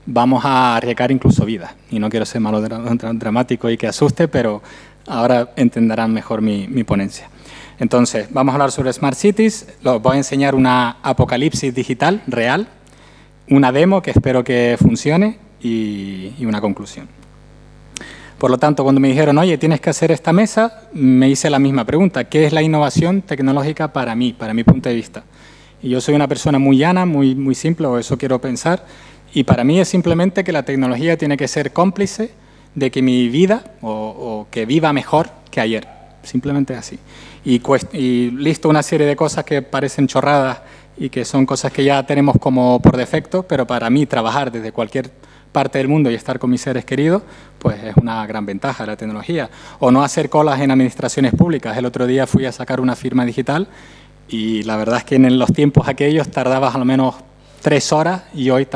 vamos a arriesgar incluso vidas. Y no quiero ser malo dramático y que asuste, pero ahora entenderán mejor mi ponencia. Entonces, vamos a hablar sobre Smart Cities. Os voy a enseñar una apocalipsis digital real, una demo que espero que funcione y una conclusión. Por lo tanto, cuando me dijeron, oye, tienes que hacer esta mesa, me hice la misma pregunta. ¿Qué es la innovación tecnológica para mí, para mi punto de vista? Y yo soy una persona muy llana, muy simple, o eso quiero pensar. Y para mí es simplemente que la tecnología tiene que ser cómplice de que mi vida o que viva mejor que ayer. Simplemente así. Y listo una serie de cosas que parecen chorradas y que son cosas que ya tenemos como por defecto, pero para mí trabajar desde cualquier parte del mundo y estar con mis seres queridos, pues es una gran ventaja de la tecnología. O no hacer colas en administraciones públicas. El otro día fui a sacar una firma digital y la verdad es que en los tiempos aquellos tardabas al menos 3 horas y hoy,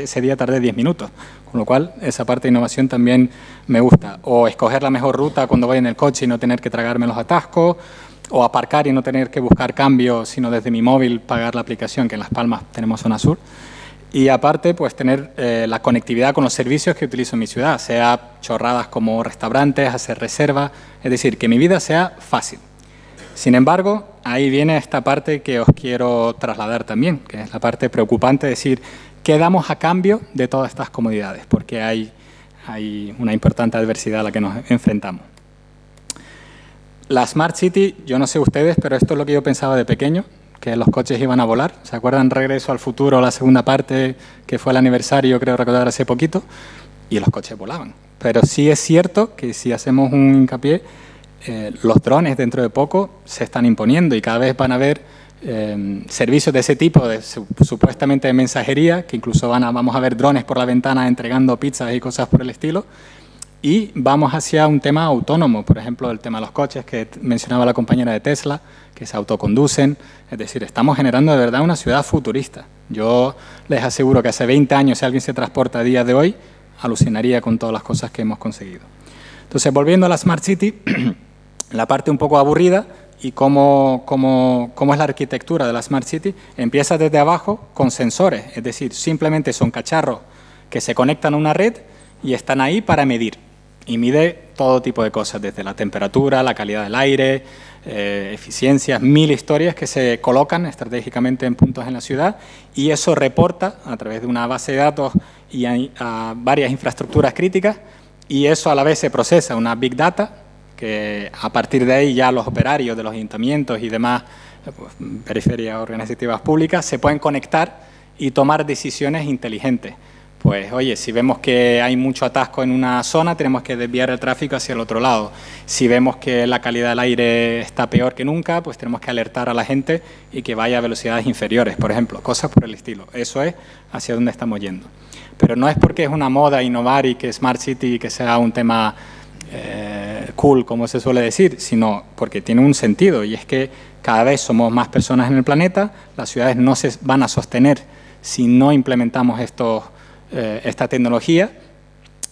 ese día tardé 10 minutos. Con lo cual, esa parte de innovación también me gusta. O escoger la mejor ruta cuando voy en el coche y no tener que tragarme los atascos, o aparcar y no tener que buscar cambio, sino desde mi móvil pagar la aplicación, que en Las Palmas tenemos Zona Sur. Y aparte, pues tener la conectividad con los servicios que utilizo en mi ciudad, sea chorradas como restaurantes, hacer reservas, es decir, que mi vida sea fácil. Sin embargo, ahí viene esta parte que os quiero trasladar también, que es la parte preocupante, es decir, ¿qué damos a cambio de todas estas comodidades? Porque hay una importante adversidad a la que nos enfrentamos. La Smart City, yo no sé ustedes, pero esto es lo que yo pensaba de pequeño, que los coches iban a volar. ¿Se acuerdan Regreso al Futuro, la segunda parte, que fue el aniversario, creo recordar, hace poquito? Y los coches volaban. Pero sí es cierto que si hacemos un hincapié, los drones dentro de poco se están imponiendo y cada vez van a haber servicios de ese tipo, supuestamente de mensajería, que incluso vamos a ver drones por la ventana entregando pizzas y cosas por el estilo. y vamos hacia un tema autónomo, por ejemplo, el tema de los coches que mencionaba la compañera de Tesla, que se autoconducen. Es decir, estamos generando de verdad una ciudad futurista. Yo les aseguro que hace 20 años, si alguien se transporta a día de hoy, alucinaría con todas las cosas que hemos conseguido. Entonces, volviendo a la Smart City, la parte un poco aburrida y cómo es la arquitectura de la Smart City, empieza desde abajo con sensores, es decir, simplemente son cacharros que se conectan a una red y están ahí para medir. Y mide todo tipo de cosas, desde la temperatura, la calidad del aire, eficiencias, 1000 historias que se colocan estratégicamente en puntos en la ciudad, y eso reporta a través de una base de datos y a varias infraestructuras críticas, y eso a la vez se procesa una Big Data, que a partir de ahí ya los operarios de los ayuntamientos y demás periferias organizativas públicas se pueden conectar y tomar decisiones inteligentes. Pues, oye, si vemos que hay mucho atasco en una zona, tenemos que desviar el tráfico hacia el otro lado. Si vemos que la calidad del aire está peor que nunca, pues tenemos que alertar a la gente y que vaya a velocidades inferiores, por ejemplo, cosas por el estilo. Eso es hacia dónde estamos yendo. Pero no es porque es una moda innovar y que Smart City que sea un tema cool, como se suele decir, sino porque tiene un sentido, y es que cada vez somos más personas en el planeta, las ciudades no se van a sostener si no implementamos esta tecnología,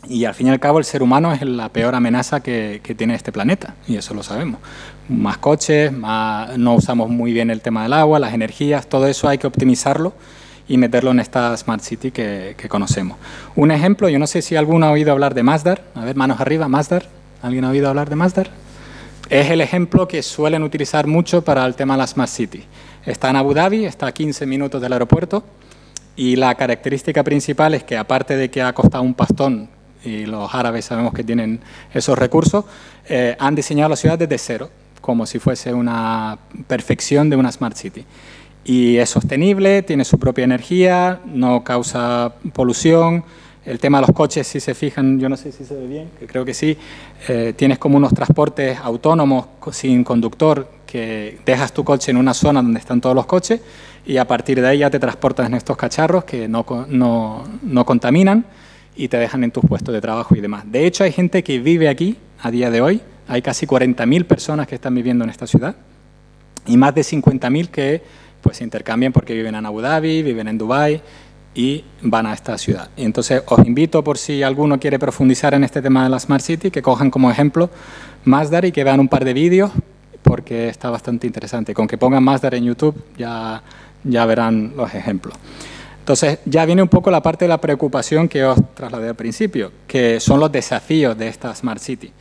y al fin y al cabo el ser humano es la peor amenaza que tiene este planeta, y eso lo sabemos. Más coches, no usamos muy bien el tema del agua, las energías, todo eso hay que optimizarlo y meterlo en esta Smart City que conocemos. Un ejemplo, yo no sé si alguno ha oído hablar de Masdar. A ver, manos arriba, Masdar. ¿Alguien ha oído hablar de Masdar? Es el ejemplo que suelen utilizar mucho para el tema de la Smart City. Está en Abu Dhabi, está a 15 minutos del aeropuerto, y la característica principal es que, aparte de que ha costado un pastón, y los árabes sabemos que tienen esos recursos, han diseñado la ciudad desde cero, como si fuese una perfección de una Smart City. Y es sostenible, tiene su propia energía, no causa polución. El tema de los coches, si se fijan, yo no sé si se ve bien, que creo que sí, tienes como unos transportes autónomos sin conductor, que dejas tu coche en una zona donde están todos los coches y a partir de ahí ya te transportas en estos cacharros que no contaminan y te dejan en tus puestos de trabajo y demás. De hecho, hay gente que vive aquí a día de hoy, hay casi 40.000 personas que están viviendo en esta ciudad y más de 50.000 que pues se intercambian porque viven en Abu Dhabi, viven en Dubái y van a esta ciudad. Y entonces os invito, por si alguno quiere profundizar en este tema de la Smart City, que cojan como ejemplo Masdar y que vean un par de vídeos, porque está bastante interesante. Con que pongan Masdar en YouTube ya verán los ejemplos. Entonces ya viene un poco la parte de la preocupación que os trasladé al principio, que son los desafíos de esta Smart City.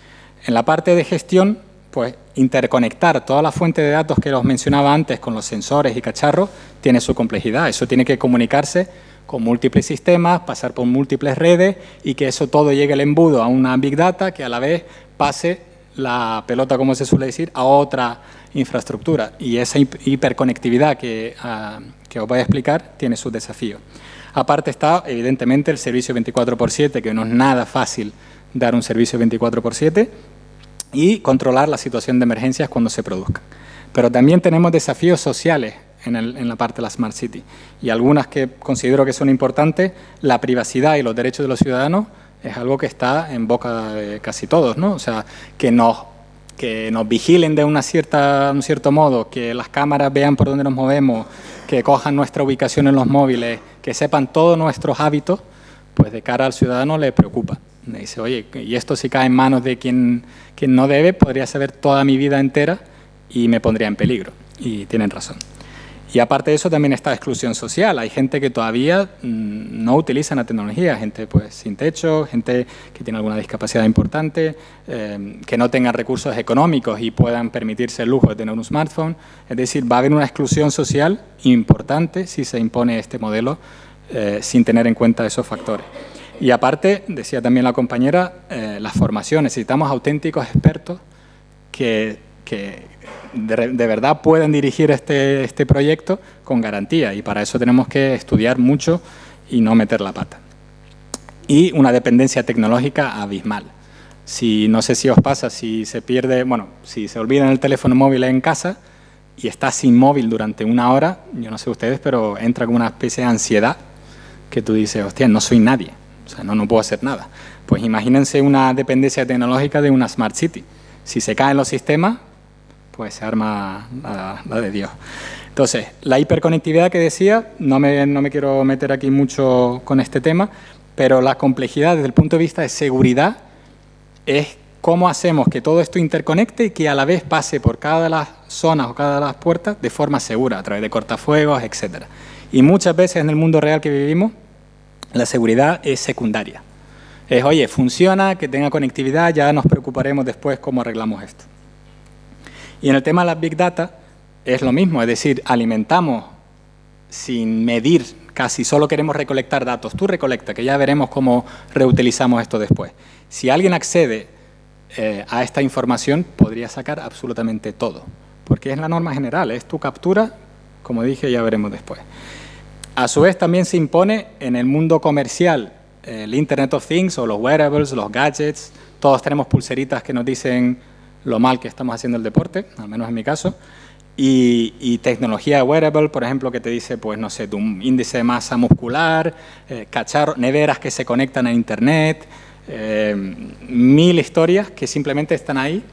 En la parte de gestión, pues interconectar toda la fuente de datos que os mencionaba antes con los sensores y cacharros tiene su complejidad. Eso tiene que comunicarse con múltiples sistemas, pasar por múltiples redes y que eso todo llegue al embudo a una Big Data que a la vez pase la pelota, como se suele decir, a otra infraestructura. Y esa hiperconectividad que os voy a explicar tiene sus desafíos. Aparte está, evidentemente, el servicio 24/7, que no es nada fácil dar un servicio 24/7, y controlar la situación de emergencias cuando se produzcan. Pero también tenemos desafíos sociales en la parte de la Smart City, y algunas que considero que son importantes. La privacidad y los derechos de los ciudadanos es algo que está en boca de casi todos, ¿no? O sea, que nos vigilen de un cierto modo, que las cámaras vean por dónde nos movemos, que cojan nuestra ubicación en los móviles, que sepan todos nuestros hábitos, pues de cara al ciudadano le preocupa. Me dice, oye, y esto si cae en manos de quien no debe, podría saber toda mi vida entera y me pondría en peligro. Y tienen razón. Y aparte de eso también está la exclusión social. Hay gente que todavía no utiliza la tecnología, gente pues sin techo, gente que tiene alguna discapacidad importante, que no tengan recursos económicos y puedan permitirse el lujo de tener un smartphone. Es decir, va a haber una exclusión social importante si se impone este modelo sin tener en cuenta esos factores. Y aparte, decía también la compañera, la formación. Necesitamos auténticos expertos que de verdad puedan dirigir este proyecto con garantía, y para eso tenemos que estudiar mucho y no meter la pata. Y una dependencia tecnológica abismal. No sé si os pasa, si se pierde, bueno, si se olvidan el teléfono móvil en casa y estás sin móvil durante una hora, yo no sé ustedes, pero entra como una especie de ansiedad que tú dices, hostia, no soy nadie. O sea, no puedo hacer nada. Pues imagínense una dependencia tecnológica de una Smart City. Si se caen los sistemas, pues se arma la de Dios. Entonces, la hiperconectividad que decía, no me quiero meter aquí mucho con este tema, pero la complejidad desde el punto de vista de seguridad es cómo hacemos que todo esto interconecte y que a la vez pase por cada de las zonas o cada de las puertas de forma segura, a través de cortafuegos, etc. Y muchas veces en el mundo real que vivimos, la seguridad es secundaria. Es, oye, funciona, que tenga conectividad, ya nos preocuparemos después cómo arreglamos esto. Y en el tema de las Big Data es lo mismo, es decir, alimentamos sin medir, casi solo queremos recolectar datos. Tú recolecta, que ya veremos cómo reutilizamos esto después. Si alguien accede a esta información, podría sacar absolutamente todo, porque es la norma general, es tu captura, como dije, ya veremos después. A su vez también se impone en el mundo comercial el Internet of Things o los wearables, los gadgets. Todos tenemos pulseritas que nos dicen lo mal que estamos haciendo el deporte, al menos en mi caso. Y tecnología wearable, por ejemplo, que te dice, pues no sé, tu índice de masa muscular, cacharros, neveras que se conectan a Internet, 1000 historias que simplemente están ahí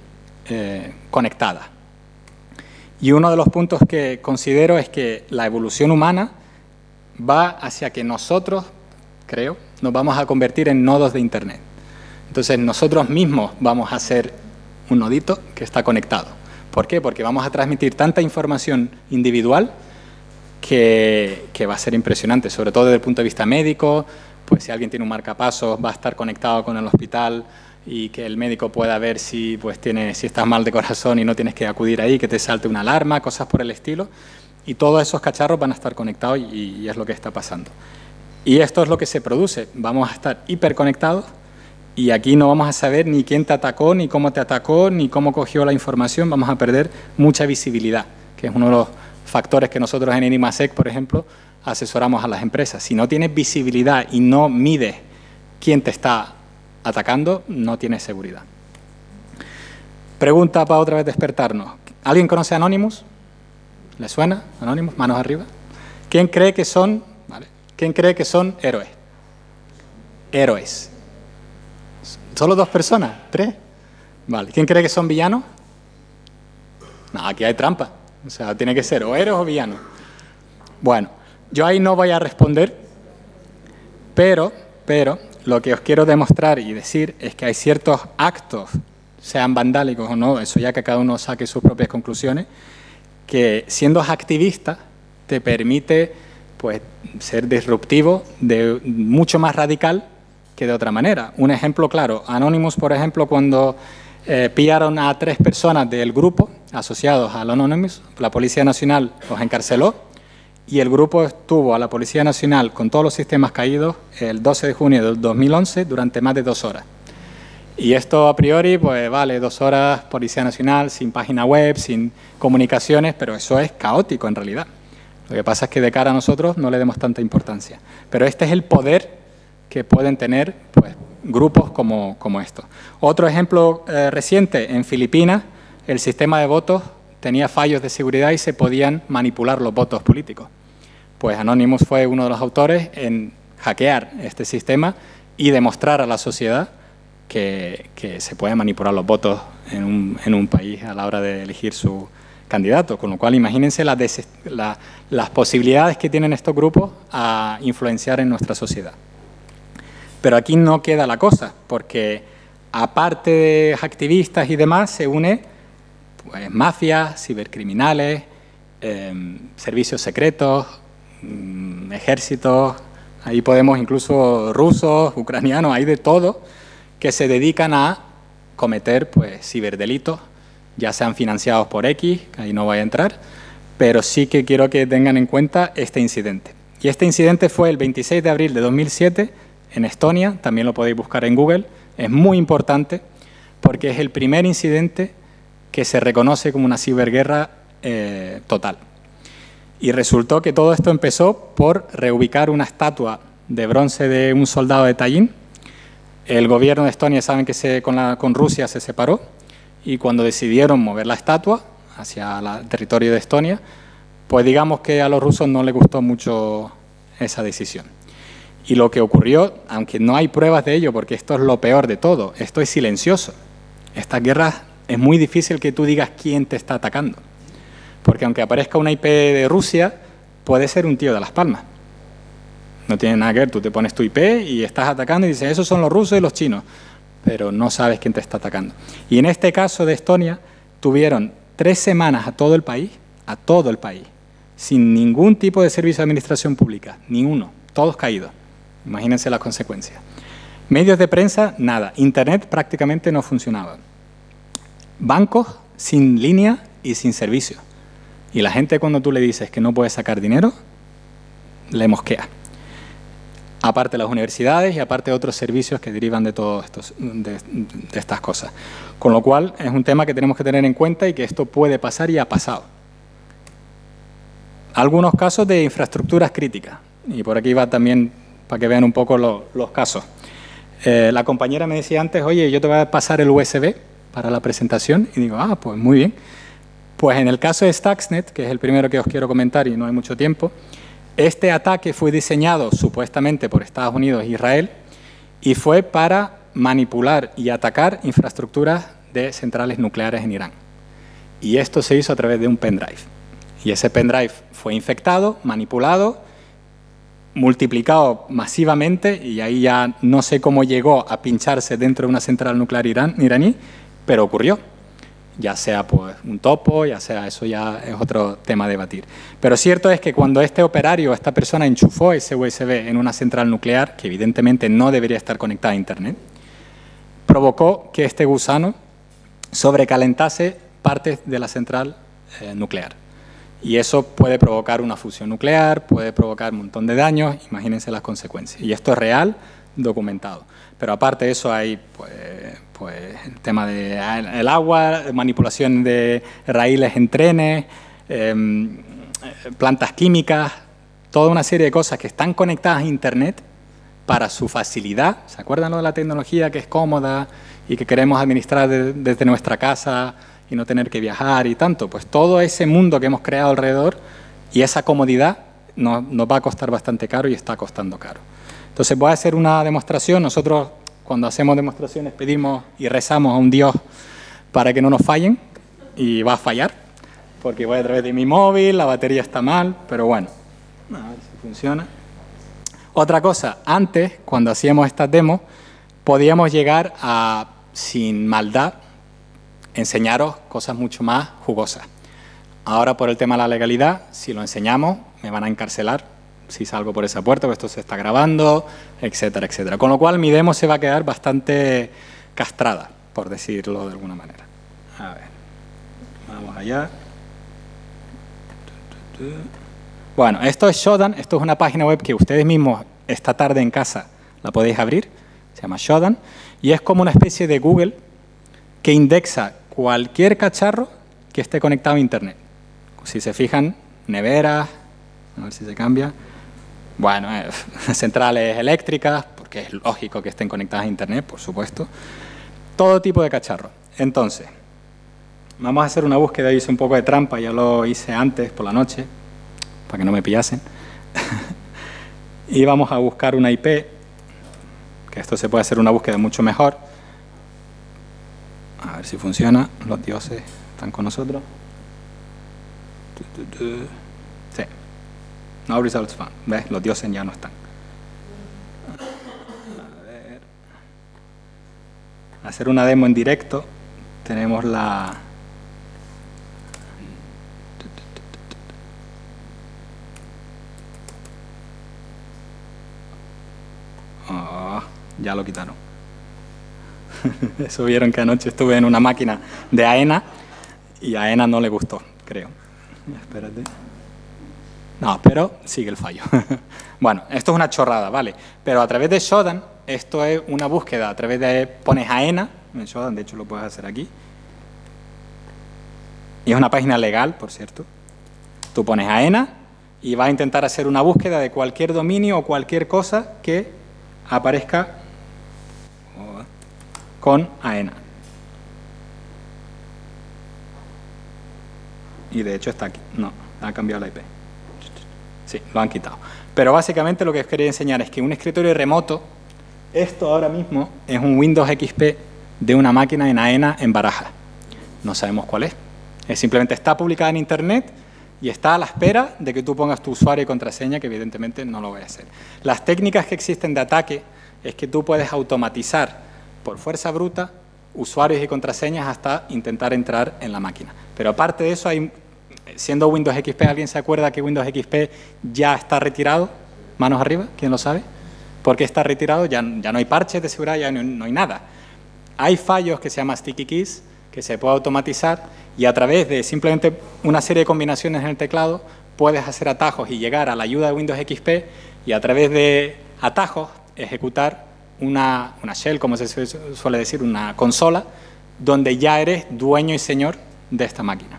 conectadas. Y uno de los puntos que considero es que la evolución humana va hacia que nosotros, creo, nos vamos a convertir en nodos de Internet. Entonces nosotros mismos vamos a ser un nodito que está conectado. ¿Por qué? Porque vamos a transmitir tanta información individual que va a ser impresionante, sobre todo desde el punto de vista médico. Pues si alguien tiene un marcapasos, va a estar conectado con el hospital y que el médico pueda ver si, pues, si estás mal de corazón y no tienes que acudir ahí, que te salte una alarma, cosas por el estilo. Y todos esos cacharros van a estar conectados y es lo que está pasando. Y esto es lo que se produce. Vamos a estar hiperconectados. Y aquí no vamos a saber ni quién te atacó, ni cómo te atacó, ni cómo cogió la información. Vamos a perder mucha visibilidad, que es uno de los factores que nosotros en Enigmasec, por ejemplo, asesoramos a las empresas. Si no tienes visibilidad y no mides quién te está atacando, no tienes seguridad. Pregunta para otra vez despertarnos. ¿Alguien conoce a Anonymous? ¿Le suena? Anonymous, manos arriba. ¿Quién cree que son, vale, quién cree que son héroes? Héroes. ¿Solo 2 personas? 3. Vale. ¿Quién cree que son villanos? No, aquí hay trampa. O sea, tiene que ser o héroes o villanos. Bueno, yo ahí no voy a responder, pero lo que os quiero demostrar y decir es que hay ciertos actos, sean vandálicos o no, eso ya que cada uno saque sus propias conclusiones, que siendo activista te permite, pues, ser disruptivo, mucho más radical que de otra manera. Un ejemplo claro, Anonymous, por ejemplo, cuando pillaron a 3 personas del grupo asociados al Anonymous, la Policía Nacional los encarceló y el grupo estuvo a la Policía Nacional con todos los sistemas caídos el 12 de junio del 2011 durante más de 2 horas. Y esto a priori, pues vale, 2 horas Policía Nacional, sin página web, sin comunicaciones, pero eso es caótico en realidad. Lo que pasa es que de cara a nosotros no le demos tanta importancia. Pero este es el poder que pueden tener, pues, grupos como estos. Otro ejemplo reciente, en Filipinas, el sistema de votos tenía fallos de seguridad y se podían manipular los votos políticos. Pues Anonymous fue uno de los autores en hackear este sistema y demostrar a la sociedad que se pueden manipular los votos en un país a la hora de elegir su candidato. Con lo cual, imagínense las posibilidades que tienen estos grupos a influenciar en nuestra sociedad. Pero aquí no queda la cosa, porque aparte de activistas y demás, se une, pues, mafias, cibercriminales, servicios secretos, ejércitos, ahí podemos incluso rusos, ucranianos, hay de todo, que se dedican a cometer, pues, ciberdelitos, ya sean financiados por X, ahí no voy a entrar, pero sí que quiero que tengan en cuenta este incidente. Y este incidente fue el 26 de abril de 2007, en Estonia, también lo podéis buscar en Google. Es muy importante porque es el primer incidente que se reconoce como una ciberguerra total. Y resultó que todo esto empezó por reubicar una estatua de bronce de un soldado de Tallinn. El gobierno de Estonia, saben que con Rusia se separó, y cuando decidieron mover la estatua hacia el territorio de Estonia, pues digamos que a los rusos no les gustó mucho esa decisión. Y lo que ocurrió, aunque no hay pruebas de ello, porque esto es lo peor de todo, esto es silencioso. Estas guerras es muy difícil que tú digas quién te está atacando. Porque aunque aparezca una IP de Rusia, puede ser un tío de Las Palmas. No tiene nada que ver, tú te pones tu IP y estás atacando y dices, esos son los rusos y los chinos, pero no sabes quién te está atacando. Y en este caso de Estonia, tuvieron 3 semanas a todo el país, sin ningún tipo de servicio de administración pública, ni uno, todos caídos. Imagínense las consecuencias. Medios de prensa, nada. Internet prácticamente no funcionaba. Bancos sin línea y sin servicio. Y la gente, cuando tú le dices que no puede sacar dinero, le mosquea. Aparte las universidades y aparte otros servicios que derivan de todos estos, de estas cosas. Con lo cual es un tema que tenemos que tener en cuenta y que esto puede pasar y ha pasado. Algunos casos de infraestructuras críticas. Y por aquí va también para que vean un poco los casos. La compañera me decía antes, oye, yo te voy a pasar el USB para la presentación. Y digo, ah, pues muy bien. Pues en el caso de Stuxnet, que es el primero que os quiero comentar y no hay mucho tiempo, este ataque fue diseñado supuestamente por Estados Unidos e Israel y fue para manipular y atacar infraestructuras de centrales nucleares en Irán. Y esto se hizo a través de un pendrive. Y ese pendrive fue infectado, manipulado, multiplicado masivamente, y ahí ya no sé cómo llegó a pincharse dentro de una central nuclear iraní, pero ocurrió. Ya sea pues un topo, ya sea, eso ya es otro tema a debatir. Pero cierto es que cuando este operario, esta persona enchufó ese USB en una central nuclear, que evidentemente no debería estar conectada a Internet, provocó que este gusano sobrecalentase partes de la central nuclear. Y eso puede provocar una fusión nuclear, puede provocar un montón de daños, imagínense las consecuencias. Y esto es real, documentado. Pero aparte de eso hay pues el tema del agua, manipulación de raíles en trenes, plantas químicas, toda una serie de cosas que están conectadas a Internet para su facilidad. ¿Se acuerdan de la tecnología que es cómoda y que queremos administrar desde nuestra casa y no tener que viajar y tanto? Pues todo ese mundo que hemos creado alrededor y esa comodidad nos va a costar bastante caro y está costando caro. Entonces voy a hacer una demostración. Nosotros cuando hacemos demostraciones pedimos y rezamos a un Dios para que no nos fallen, y va a fallar porque voy a través de mi móvil, la batería está mal, pero bueno, a ver si funciona. Otra cosa, antes cuando hacíamos estas demos podíamos llegar a, sin maldad, enseñaros cosas mucho más jugosas. Ahora por el tema de la legalidad, si lo enseñamos me van a encarcelar si salgo por esa puerta, porque esto se está grabando, etcétera, etcétera. Con lo cual mi demo se va a quedar bastante castrada, por decirlo de alguna manera. A ver, vamos allá. Bueno, esto es Shodan, esto es una página web que ustedes mismos esta tarde en casa la podéis abrir, se llama Shodan, y es como una especie de Google que indexa cualquier cacharro que esté conectado a Internet. Si se fijan, neveras, a ver si se cambia, bueno, centrales eléctricas, porque es lógico que estén conectadas a Internet, por supuesto, todo tipo de cacharros. Entonces, vamos a hacer una búsqueda, hice un poco de trampa, ya lo hice antes por la noche, para que no me pillasen, y vamos a buscar una IP, que esto se puede hacer una búsqueda mucho mejor. A ver si funciona, los dioses están con nosotros. Sí. No results found. ¿Ves? Los dioses ya no están. A ver. Hacer una demo en directo. Tenemos la... Oh, ya lo quitaron. Eso vieron que anoche estuve en una máquina de AENA y a AENA no le gustó, creo. Espérate. No, pero sigue el fallo. Bueno, esto es una chorrada, ¿vale? Pero a través de Shodan, esto es una búsqueda, a través de, pones AENA, en Shodan, de hecho lo puedes hacer aquí, y es una página legal, por cierto. Tú pones AENA y vas a intentar hacer una búsqueda de cualquier dominio o cualquier cosa que aparezca con AENA. Y de hecho está aquí. No, ha cambiado la IP. Sí, lo han quitado. Pero básicamente lo que os quería enseñar es que un escritorio remoto, esto ahora mismo es un Windows XP de una máquina en AENA en Barajas. No sabemos cuál es. Simplemente está publicada en Internet y está a la espera de que tú pongas tu usuario y contraseña, que evidentemente no lo voy a hacer. Las técnicas que existen de ataque es que tú puedes automatizar por fuerza bruta usuarios y contraseñas hasta intentar entrar en la máquina. Pero aparte de eso, siendo Windows XP, ¿alguien se acuerda que Windows XP ya está retirado? Manos arriba, ¿quién lo sabe? ¿Por qué está retirado? Ya no hay parches de seguridad, ya no hay nada. Hay fallos que se llaman sticky keys, que se puede automatizar y a través de simplemente una serie de combinaciones en el teclado puedes hacer atajos y llegar a la ayuda de Windows XP y a través de atajos ejecutar una shell, como se suele decir, una consola, donde ya eres dueño y señor de esta máquina.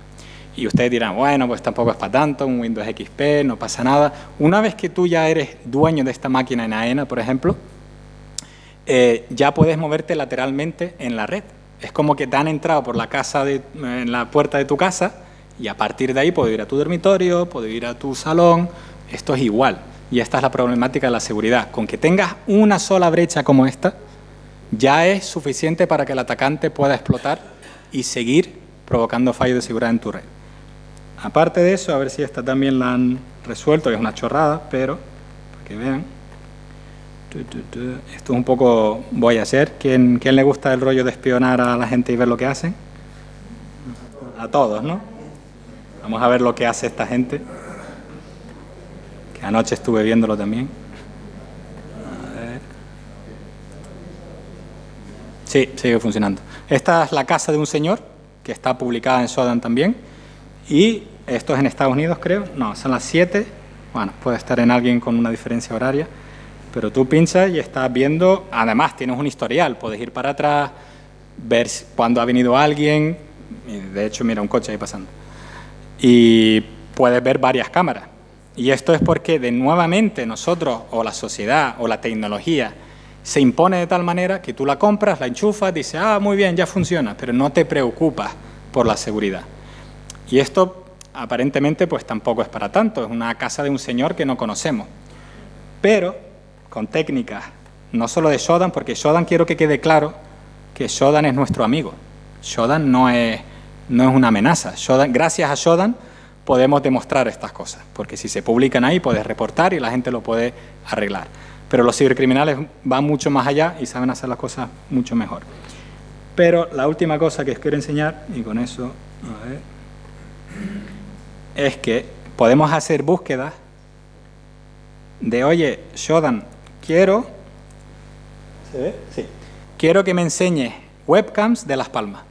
Y ustedes dirán, bueno, pues tampoco es para tanto, un Windows XP, no pasa nada. Una vez que tú ya eres dueño de esta máquina en AENA, por ejemplo, ya puedes moverte lateralmente en la red. Es como que te han entrado por la casa en la puerta de tu casa y a partir de ahí puedes ir a tu dormitorio, puedes ir a tu salón. Esto es igual. Y esta es la problemática de la seguridad. Con que tengas una sola brecha como esta, ya es suficiente para que el atacante pueda explotar y seguir provocando fallos de seguridad en tu red. Aparte de eso, a ver si esta también la han resuelto, que es una chorrada, pero para que vean. Esto es un poco voy a hacer. ¿Quién le gusta el rollo de espionar a la gente y ver lo que hacen? A todos, ¿no? Vamos a ver lo que hace esta gente. Que anoche estuve viéndolo también. A ver. Sí, sigue funcionando. Esta es la casa de un señor, que está publicada en Shodan también. Y esto es en Estados Unidos, creo. No, son las 7. Bueno, puede estar en alguien con una diferencia horaria. Pero tú pinchas y estás viendo, además tienes un historial, puedes ir para atrás, ver cuándo ha venido alguien, y de hecho mira un coche ahí pasando, y puedes ver varias cámaras. Y esto es porque nuevamente nosotros, o la sociedad, o la tecnología, se impone de tal manera que tú la compras, la enchufas, dices, ah, muy bien, ya funciona, pero no te preocupas por la seguridad. Y esto aparentemente pues tampoco es para tanto, es una casa de un señor que no conocemos. Pero con técnicas, no solo de Shodan, porque Shodan quiero que quede claro que Shodan es nuestro amigo. Shodan no es una amenaza. Gracias a Shodan podemos demostrar estas cosas, porque si se publican ahí puedes reportar y la gente lo puede arreglar. Pero los cibercriminales van mucho más allá y saben hacer las cosas mucho mejor. Pero la última cosa que os quiero enseñar, y con eso, a ver, es que podemos hacer búsquedas de, oye, Shodan, quiero que me enseñes webcams de Las Palmas.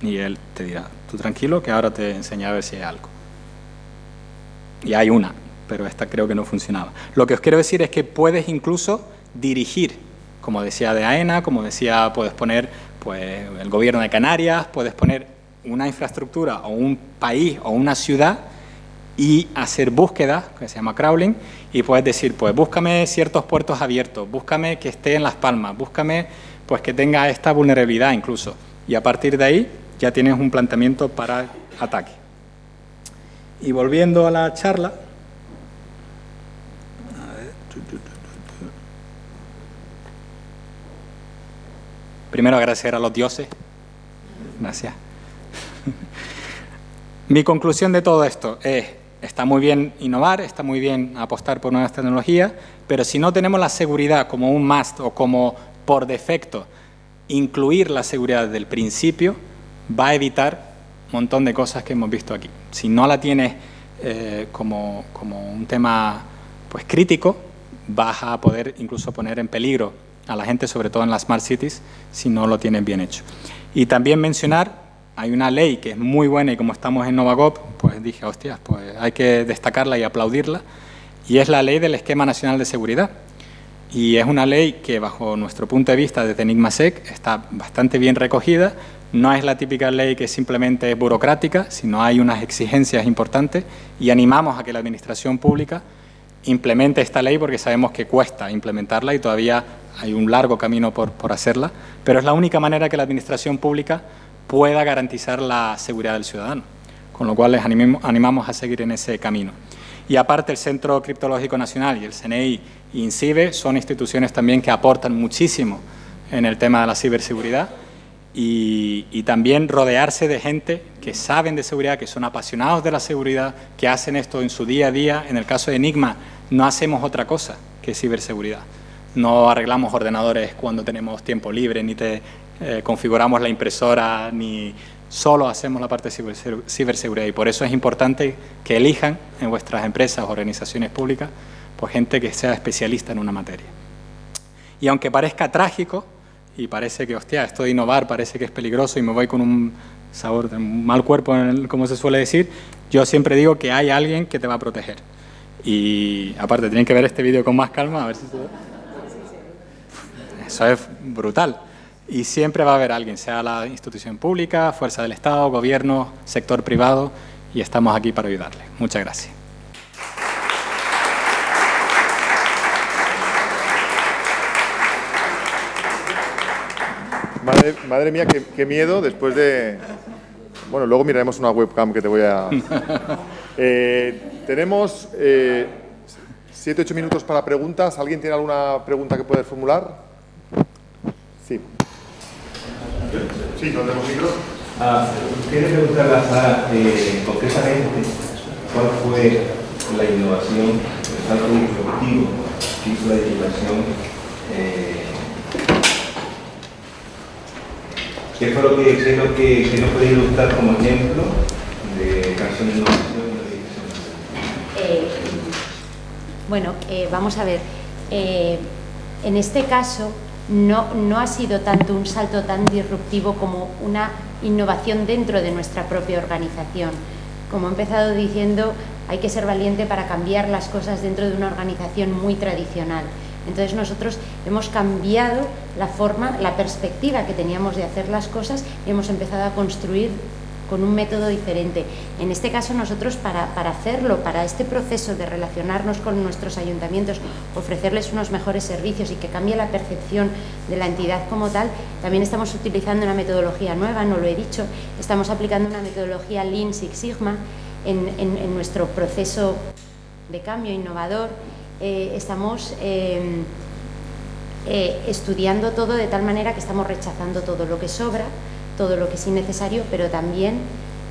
Y él te dirá, tú tranquilo que ahora te enseñaré a ver si hay algo. Y hay una, pero esta creo que no funcionaba. Lo que os quiero decir es que puedes incluso dirigir, como decía de AENA, como decía, puedes poner pues, el gobierno de Canarias, puedes poner una infraestructura o un país o una ciudad y hacer búsquedas, que se llama crawling, y puedes decir, pues búscame ciertos puertos abiertos, búscame que esté en Las Palmas, búscame pues que tenga esta vulnerabilidad incluso. Y a partir de ahí ya tienes un planteamiento para ataque. Y volviendo a la charla, primero agradecer a los dioses. Gracias. Mi conclusión de todo esto es, está muy bien innovar, está muy bien apostar por nuevas tecnologías, pero si no tenemos la seguridad como un must o como por defecto, incluir la seguridad desde el principio, va a evitar un montón de cosas que hemos visto aquí. Si no la tienes como un tema pues, crítico, vas a poder incluso poner en peligro a la gente, sobre todo en las smart cities, si no lo tienes bien hecho. Y también mencionar, hay una ley que es muy buena y como estamos en Novagop, pues dije, hostias, pues hay que destacarla y aplaudirla, y es la ley del Esquema Nacional de Seguridad. Y es una ley que, bajo nuestro punto de vista desde Enigmasec, está bastante bien recogida. No es la típica ley que simplemente es burocrática, sino hay unas exigencias importantes y animamos a que la Administración Pública implemente esta ley porque sabemos que cuesta implementarla y todavía hay un largo camino por hacerla, pero es la única manera que la Administración Pública pueda garantizar la seguridad del ciudadano, con lo cual les animamos a seguir en ese camino. Y aparte el Centro Criptológico Nacional y el CNI y INCIBE son instituciones también que aportan muchísimo en el tema de la ciberseguridad y también rodearse de gente que saben de seguridad, que son apasionados de la seguridad, que hacen esto en su día a día. En el caso de Enigma no hacemos otra cosa que ciberseguridad. No arreglamos ordenadores cuando tenemos tiempo libre, ni configuramos la impresora, ni solo hacemos la parte de ciberseguridad. Y por eso es importante que elijan en vuestras empresas o organizaciones públicas pues gente que sea especialista en una materia. Y aunque parezca trágico y parece que, hostia, esto de innovar parece que es peligroso y me voy con un sabor de un mal cuerpo, como se suele decir, yo siempre digo que hay alguien que te va a proteger. Y aparte, tienen que ver este vídeo con más calma, a ver si se ve. Eso es brutal. Y siempre va a haber alguien, sea la institución pública, fuerza del Estado, gobierno, sector privado, y estamos aquí para ayudarle. Muchas gracias. Madre mía, qué miedo después de... Bueno, luego miraremos una webcam que te voy a... Tenemos 7-8 minutos para preguntas. ¿Alguien tiene alguna pregunta que pueda formular? Sí. Sí, no tenemos micro. Quería preguntarle a Sara, concretamente, ¿cuál fue la innovación, el salto disruptivo que hizo la divulgación? ¿Qué fue lo que nos puede ilustrar como ejemplo de canción de innovación y de divulgación? Bueno, vamos a ver. En este caso, no ha sido tanto un salto tan disruptivo como una innovación dentro de nuestra propia organización. Como he empezado diciendo, hay que ser valiente para cambiar las cosas dentro de una organización muy tradicional. Entonces nosotros hemos cambiado la forma, la perspectiva que teníamos de hacer las cosas y hemos empezado a construir con un método diferente. En este caso nosotros para hacerlo, para este proceso de relacionarnos con nuestros ayuntamientos, ofrecerles unos mejores servicios y que cambie la percepción de la entidad como tal, también estamos utilizando una metodología nueva, no lo he dicho, estamos aplicando una metodología Lean Six Sigma en nuestro proceso de cambio innovador. Estamos estudiando todo de tal manera que estamos rechazando todo lo que sobra, todo lo que es innecesario, pero también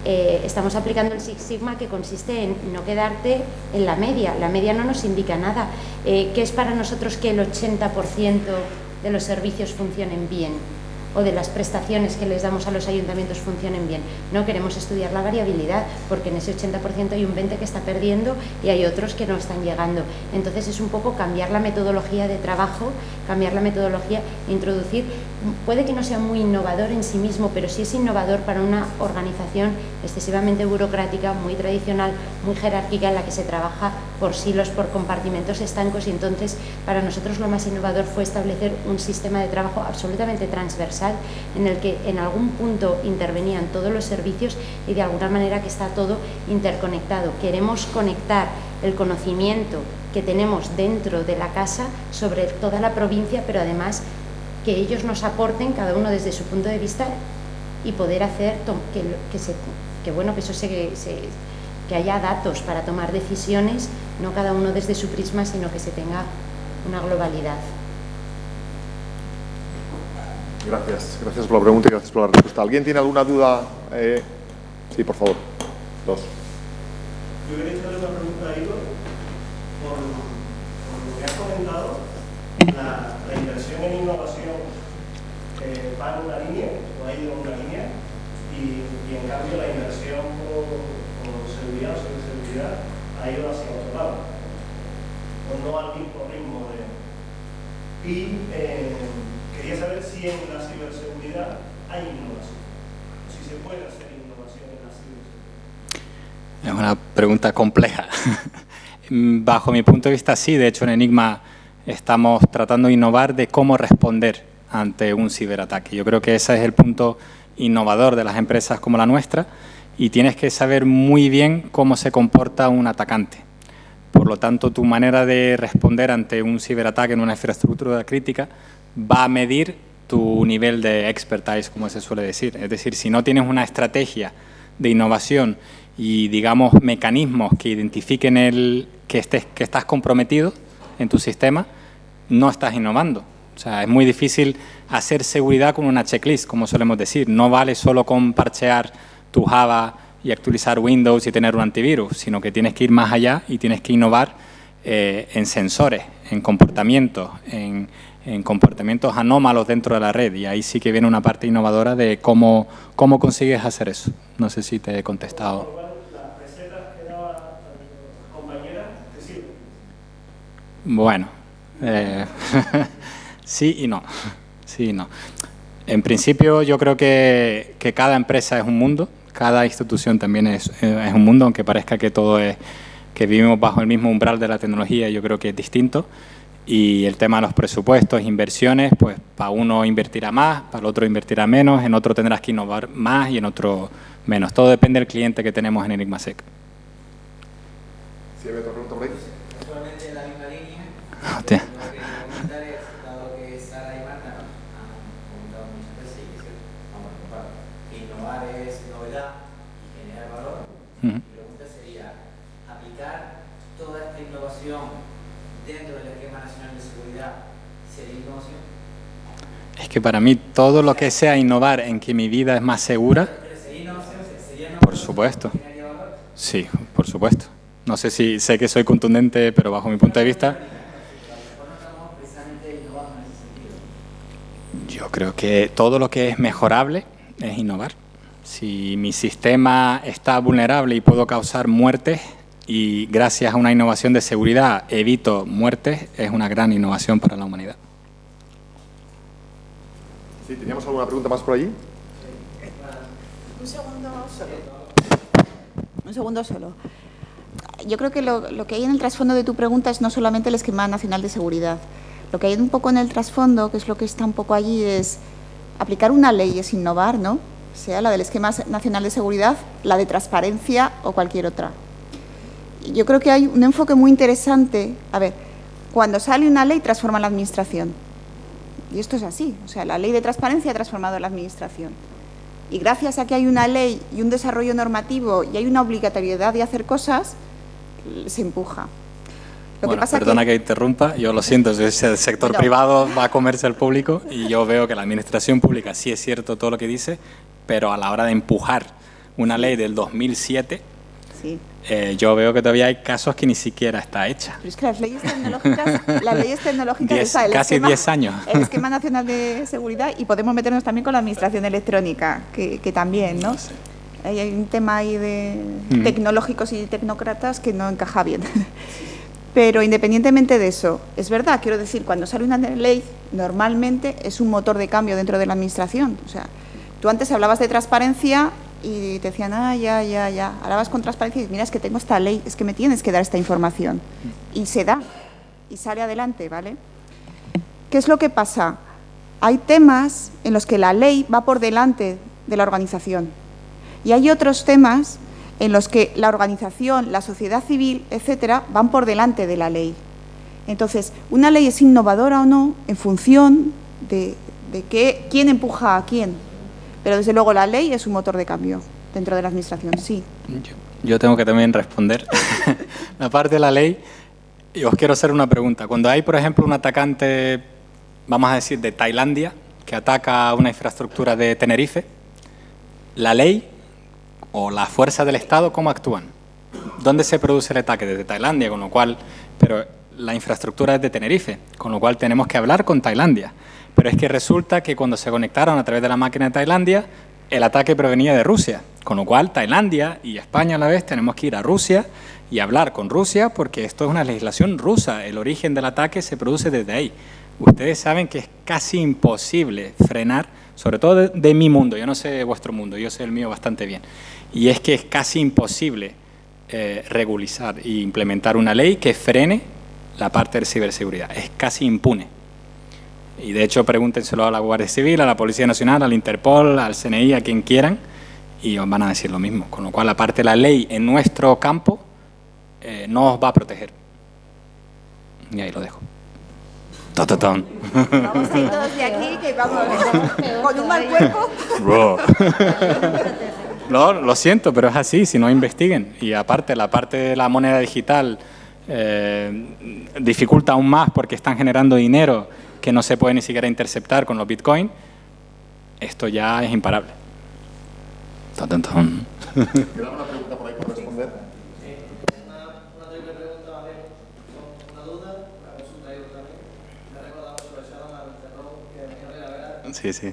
estamos aplicando el Six Sigma, que consiste en no quedarte en la media. La media no nos indica nada. ¿Qué es para nosotros que el 80% de los servicios funcionen bien o de las prestaciones que les damos a los ayuntamientos funcionen bien? No queremos estudiar la variabilidad, porque en ese 80% hay un 20% que está perdiendo y hay otros que no están llegando. Entonces es un poco cambiar la metodología de trabajo, cambiar la metodología e introducir, puede que no sea muy innovador en sí mismo, pero sí es innovador para una organización excesivamente burocrática, muy tradicional, muy jerárquica, en la que se trabaja por silos, por compartimentos estancos, y entonces para nosotros lo más innovador fue establecer un sistema de trabajo absolutamente transversal en el que en algún punto intervenían todos los servicios y de alguna manera que está todo interconectado. Queremos conectar el conocimiento que tenemos dentro de la casa sobre toda la provincia, pero además que ellos nos aporten, cada uno desde su punto de vista, y poder hacer que haya datos para tomar decisiones, no cada uno desde su prisma, sino que se tenga una globalidad. Gracias por la pregunta y gracias por la respuesta. ¿Alguien tiene alguna duda? Sí, por favor. Dos. Yo quería hacerle una pregunta a Igor por lo que has comentado. La inversión en innovación va en una línea, o ha ido en una línea, y en cambio la inversión por seguridad o ciberseguridad ha ido hacia otro lado, o no al mismo ritmo quería saber si en la ciberseguridad hay innovación, o si se puede hacer innovación en la ciberseguridad. Es una pregunta compleja. Bajo mi punto de vista, sí. De hecho, en Enigma estamos tratando de innovar de cómo responder ante un ciberataque. Yo creo que ese es el punto innovador de las empresas como la nuestra, y tienes que saber muy bien cómo se comporta un atacante. Por lo tanto, tu manera de responder ante un ciberataque en una infraestructura crítica va a medir tu nivel de expertise, como se suele decir. Es decir, si no tienes una estrategia de innovación y, digamos, mecanismos que identifiquen que estás comprometido en tu sistema, no estás innovando. O sea, es muy difícil hacer seguridad con una checklist, como solemos decir. No vale solo con parchear tu Java y actualizar Windows y tener un antivirus, sino que tienes que ir más allá y tienes que innovar en sensores, en comportamientos, en comportamientos anómalos dentro de la red. Y ahí sí que viene una parte innovadora de cómo consigues hacer eso. No sé si te he contestado. ¿Las recetas que daba la compañera te sirven? Bueno, sí y no. Sí y no. En principio yo creo que cada empresa es un mundo, cada institución también es un mundo, aunque parezca que todo es, que vivimos bajo el mismo umbral de la tecnología, yo creo que es distinto. Y el tema de los presupuestos, inversiones, pues para uno invertirá más, para el otro invertirá menos, en otro tendrás que innovar más y en otro menos. Todo depende del cliente que tenemos en EnigmaSec. ¿Sí había otra pregunta por ahí? Actualmente en la misma línea, Hostia. lo que quería comentar es, dado que Sara y Marta han comentado muchas veces, y que innovar es novedad y generar valor, mi pregunta sería, aplicar toda esta innovación dentro del esquema nacional de seguridad, ¿sería innovación? Es que para mí todo lo que sea innovar en que mi vida es más segura, ¿Sería innovación? por supuesto. ¿Generaría valor? Sí, por supuesto. No sé si sé que soy contundente, pero bajo mi punto de vista, yo creo que todo lo que es mejorable es innovar. Si mi sistema está vulnerable y puedo causar muertes y gracias a una innovación de seguridad evito muertes, es una gran innovación para la humanidad. Sí, ¿teníamos alguna pregunta más por allí? Un segundo solo. Un segundo solo. Yo creo que lo que hay en el trasfondo de tu pregunta es no solamente el esquema nacional de seguridad. Lo que hay un poco en el trasfondo, que es lo que está un poco allí, es aplicar una ley, es innovar, ¿no? Sea la del esquema nacional de seguridad, la de transparencia o cualquier otra. Yo creo que hay un enfoque muy interesante. A ver, cuando sale una ley transforma la administración. Y esto es así. O sea, la ley de transparencia ha transformado la administración. Y gracias a que hay una ley y un desarrollo normativo y hay una obligatoriedad de hacer cosas, se empuja. Bueno, perdona que interrumpa, yo lo siento, el sector privado va a comerse al público y yo veo que la administración pública sí es cierto todo lo que dice, pero a la hora de empujar una ley del 2007, sí. Yo veo que todavía hay casos que ni siquiera está hecha. Pero es que las leyes tecnológicas está casi 10 años. El esquema nacional de seguridad, y podemos meternos también con la administración electrónica, que también, ¿no? Sí. Hay un tema ahí de tecnológicos y tecnócratas que no encaja bien. Pero independientemente de eso, es verdad, quiero decir, cuando sale una ley, normalmente es un motor de cambio dentro de la administración. O sea, tú antes hablabas de transparencia y te decían, ya. Ahora vas con transparencia y mira, es que tengo esta ley, es que me tienes que dar esta información. Y se da, y sale adelante, ¿vale? ¿Qué es lo que pasa? Hay temas en los que la ley va por delante de la organización. Y hay otros temas en los que la organización, la sociedad civil, etcétera, van por delante de la ley. Entonces, una ley es innovadora o no en función de quién empuja a quién. Pero desde luego la ley es un motor de cambio dentro de la administración, sí. Yo tengo que también responder. La parte de la ley, y os quiero hacer una pregunta. Cuando hay, por ejemplo, un atacante, vamos a decir, de Tailandia, que ataca una infraestructura de Tenerife, la ley o la fuerza del Estado, ¿cómo actúan? ¿Dónde se produce el ataque? Desde Tailandia, con lo cual, pero la infraestructura es de Tenerife, con lo cual tenemos que hablar con Tailandia. Pero es que resulta que cuando se conectaron a través de la máquina de Tailandia, el ataque provenía de Rusia, con lo cual Tailandia y España a la vez tenemos que ir a Rusia y hablar con Rusia porque esto es una legislación rusa, el origen del ataque se produce desde ahí. Ustedes saben que es casi imposible frenar, sobre todo de mi mundo, yo no sé de vuestro mundo, yo sé el mío bastante bien, y es que es casi imposible regularizar e implementar una ley que frene la parte de ciberseguridad, es casi impune. Y de hecho pregúntenselo a la Guardia Civil, a la Policía Nacional, al Interpol, al CNI, a quien quieran, y os van a decir lo mismo. Con lo cual, la parte de la ley en nuestro campo no os va a proteger. Y ahí lo dejo. ¡Tototón! Vamos a ir todos de aquí, que vamos con un mal cuerpo. No, lo siento, pero es así, si no investiguen. Y aparte, la parte de la moneda digital dificulta aún más porque están generando dinero que no se puede ni siquiera interceptar con los Bitcoin. Esto ya es imparable. ¿Queda una pregunta por ahí por responder? Una triple pregunta, ¿vale? Una duda, una consulta y otra también. Me he recordado sobre Shadow al terror que me quedé la verdad. Sí, sí.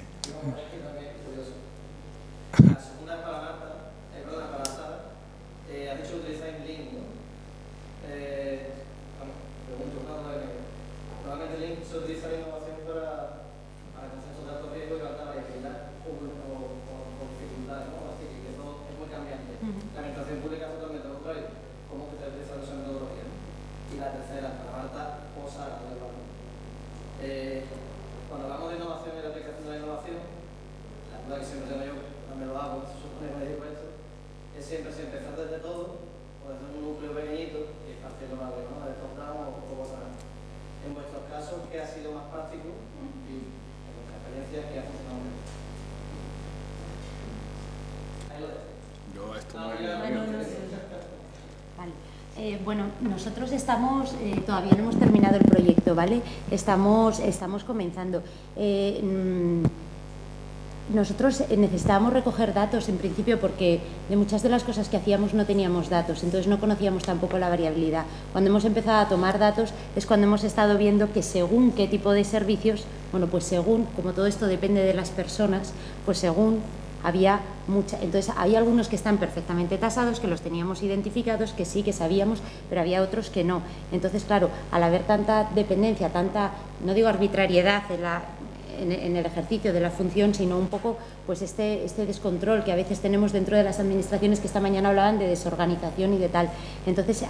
La segunda es para Marta, perdón, para Sara. Has dicho que utilizáis Link, ¿no? Vamos, pregunto una duda de medio. Normalmente Link se utiliza la innovación para conceptos de alto riesgo y levantar la actividad con dificultades, ¿no? Así que todo es muy cambiante. La administración pública es totalmente lo contrario. ¿Cómo que se utiliza esa metodología? Y la tercera, para Marta o Sara, da igual. Cuando hablamos de innovación y de aplicación de la innovación, la duda que siempre tengo yo, también lo hago, se supone que me digo esto, es siempre si empezar desde todo, o desde un núcleo pequeñito, y partirlo más de, ¿no? De top down o bottom up. En vuestros casos, ¿qué ha sido más práctico? Y en vuestra experiencia, ¿qué ha funcionado mejor? Ahí lo dejo. Yo esto Vale. Bueno, nosotros estamos, todavía no hemos terminado el proyecto, ¿vale? Estamos comenzando. Nosotros necesitábamos recoger datos en principio porque de muchas de las cosas que hacíamos no teníamos datos, entonces no conocíamos tampoco la variabilidad. Cuando hemos empezado a tomar datos es cuando hemos estado viendo que según qué tipo de servicios, bueno, pues según, como todo esto depende de las personas, pues según había mucha, entonces hay algunos que están perfectamente tasados, que los teníamos identificados, que sí, que sabíamos, pero había otros que no. Entonces, claro, al haber tanta dependencia, tanta, no digo arbitrariedad en el ejercicio de la función, sino un poco pues este descontrol que a veces tenemos dentro de las administraciones, que esta mañana hablaban de desorganización y de tal. Entonces,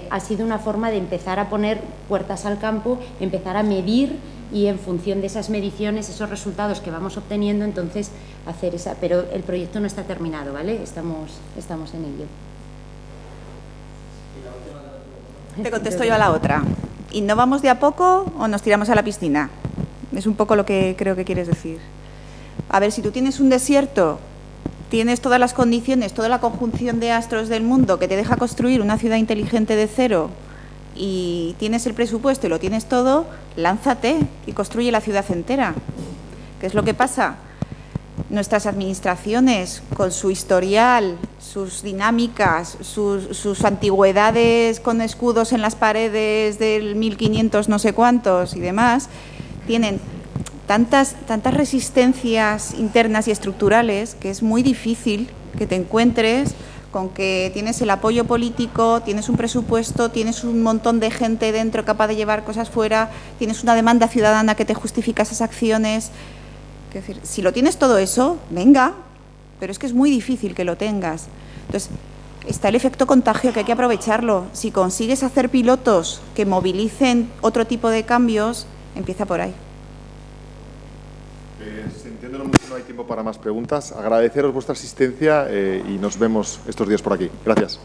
ha sido una forma de empezar a poner puertas al campo, empezar a medir y en función de esas mediciones, esos resultados que vamos obteniendo, entonces hacer esa... Pero el proyecto no está terminado, ¿vale? Estamos en ello. Te contesto yo a la otra. ¿Innovamos de a poco o nos tiramos a la piscina? Es un poco lo que creo que quieres decir. A ver, si tú tienes un desierto, tienes todas las condiciones, toda la conjunción de astros del mundo que te deja construir una ciudad inteligente de cero y tienes el presupuesto y lo tienes todo, lánzate y construye la ciudad entera. ¿Qué es lo que pasa? Nuestras administraciones, con su historial, sus dinámicas, sus antigüedades con escudos en las paredes del 1500 no sé cuántos y demás, tienen tantas resistencias internas y estructurales que es muy difícil que te encuentres con que tienes el apoyo político, tienes un presupuesto, tienes un montón de gente dentro capaz de llevar cosas fuera, tienes una demanda ciudadana que te justifica esas acciones. Es decir, si lo tienes todo eso, venga, pero es que es muy difícil que lo tengas. Entonces, está el efecto contagio que hay que aprovecharlo. Si consigues hacer pilotos que movilicen otro tipo de cambios, empieza por ahí. Sintiéndolo mucho, no hay tiempo para más preguntas. Agradeceros vuestra asistencia y nos vemos estos días por aquí. Gracias.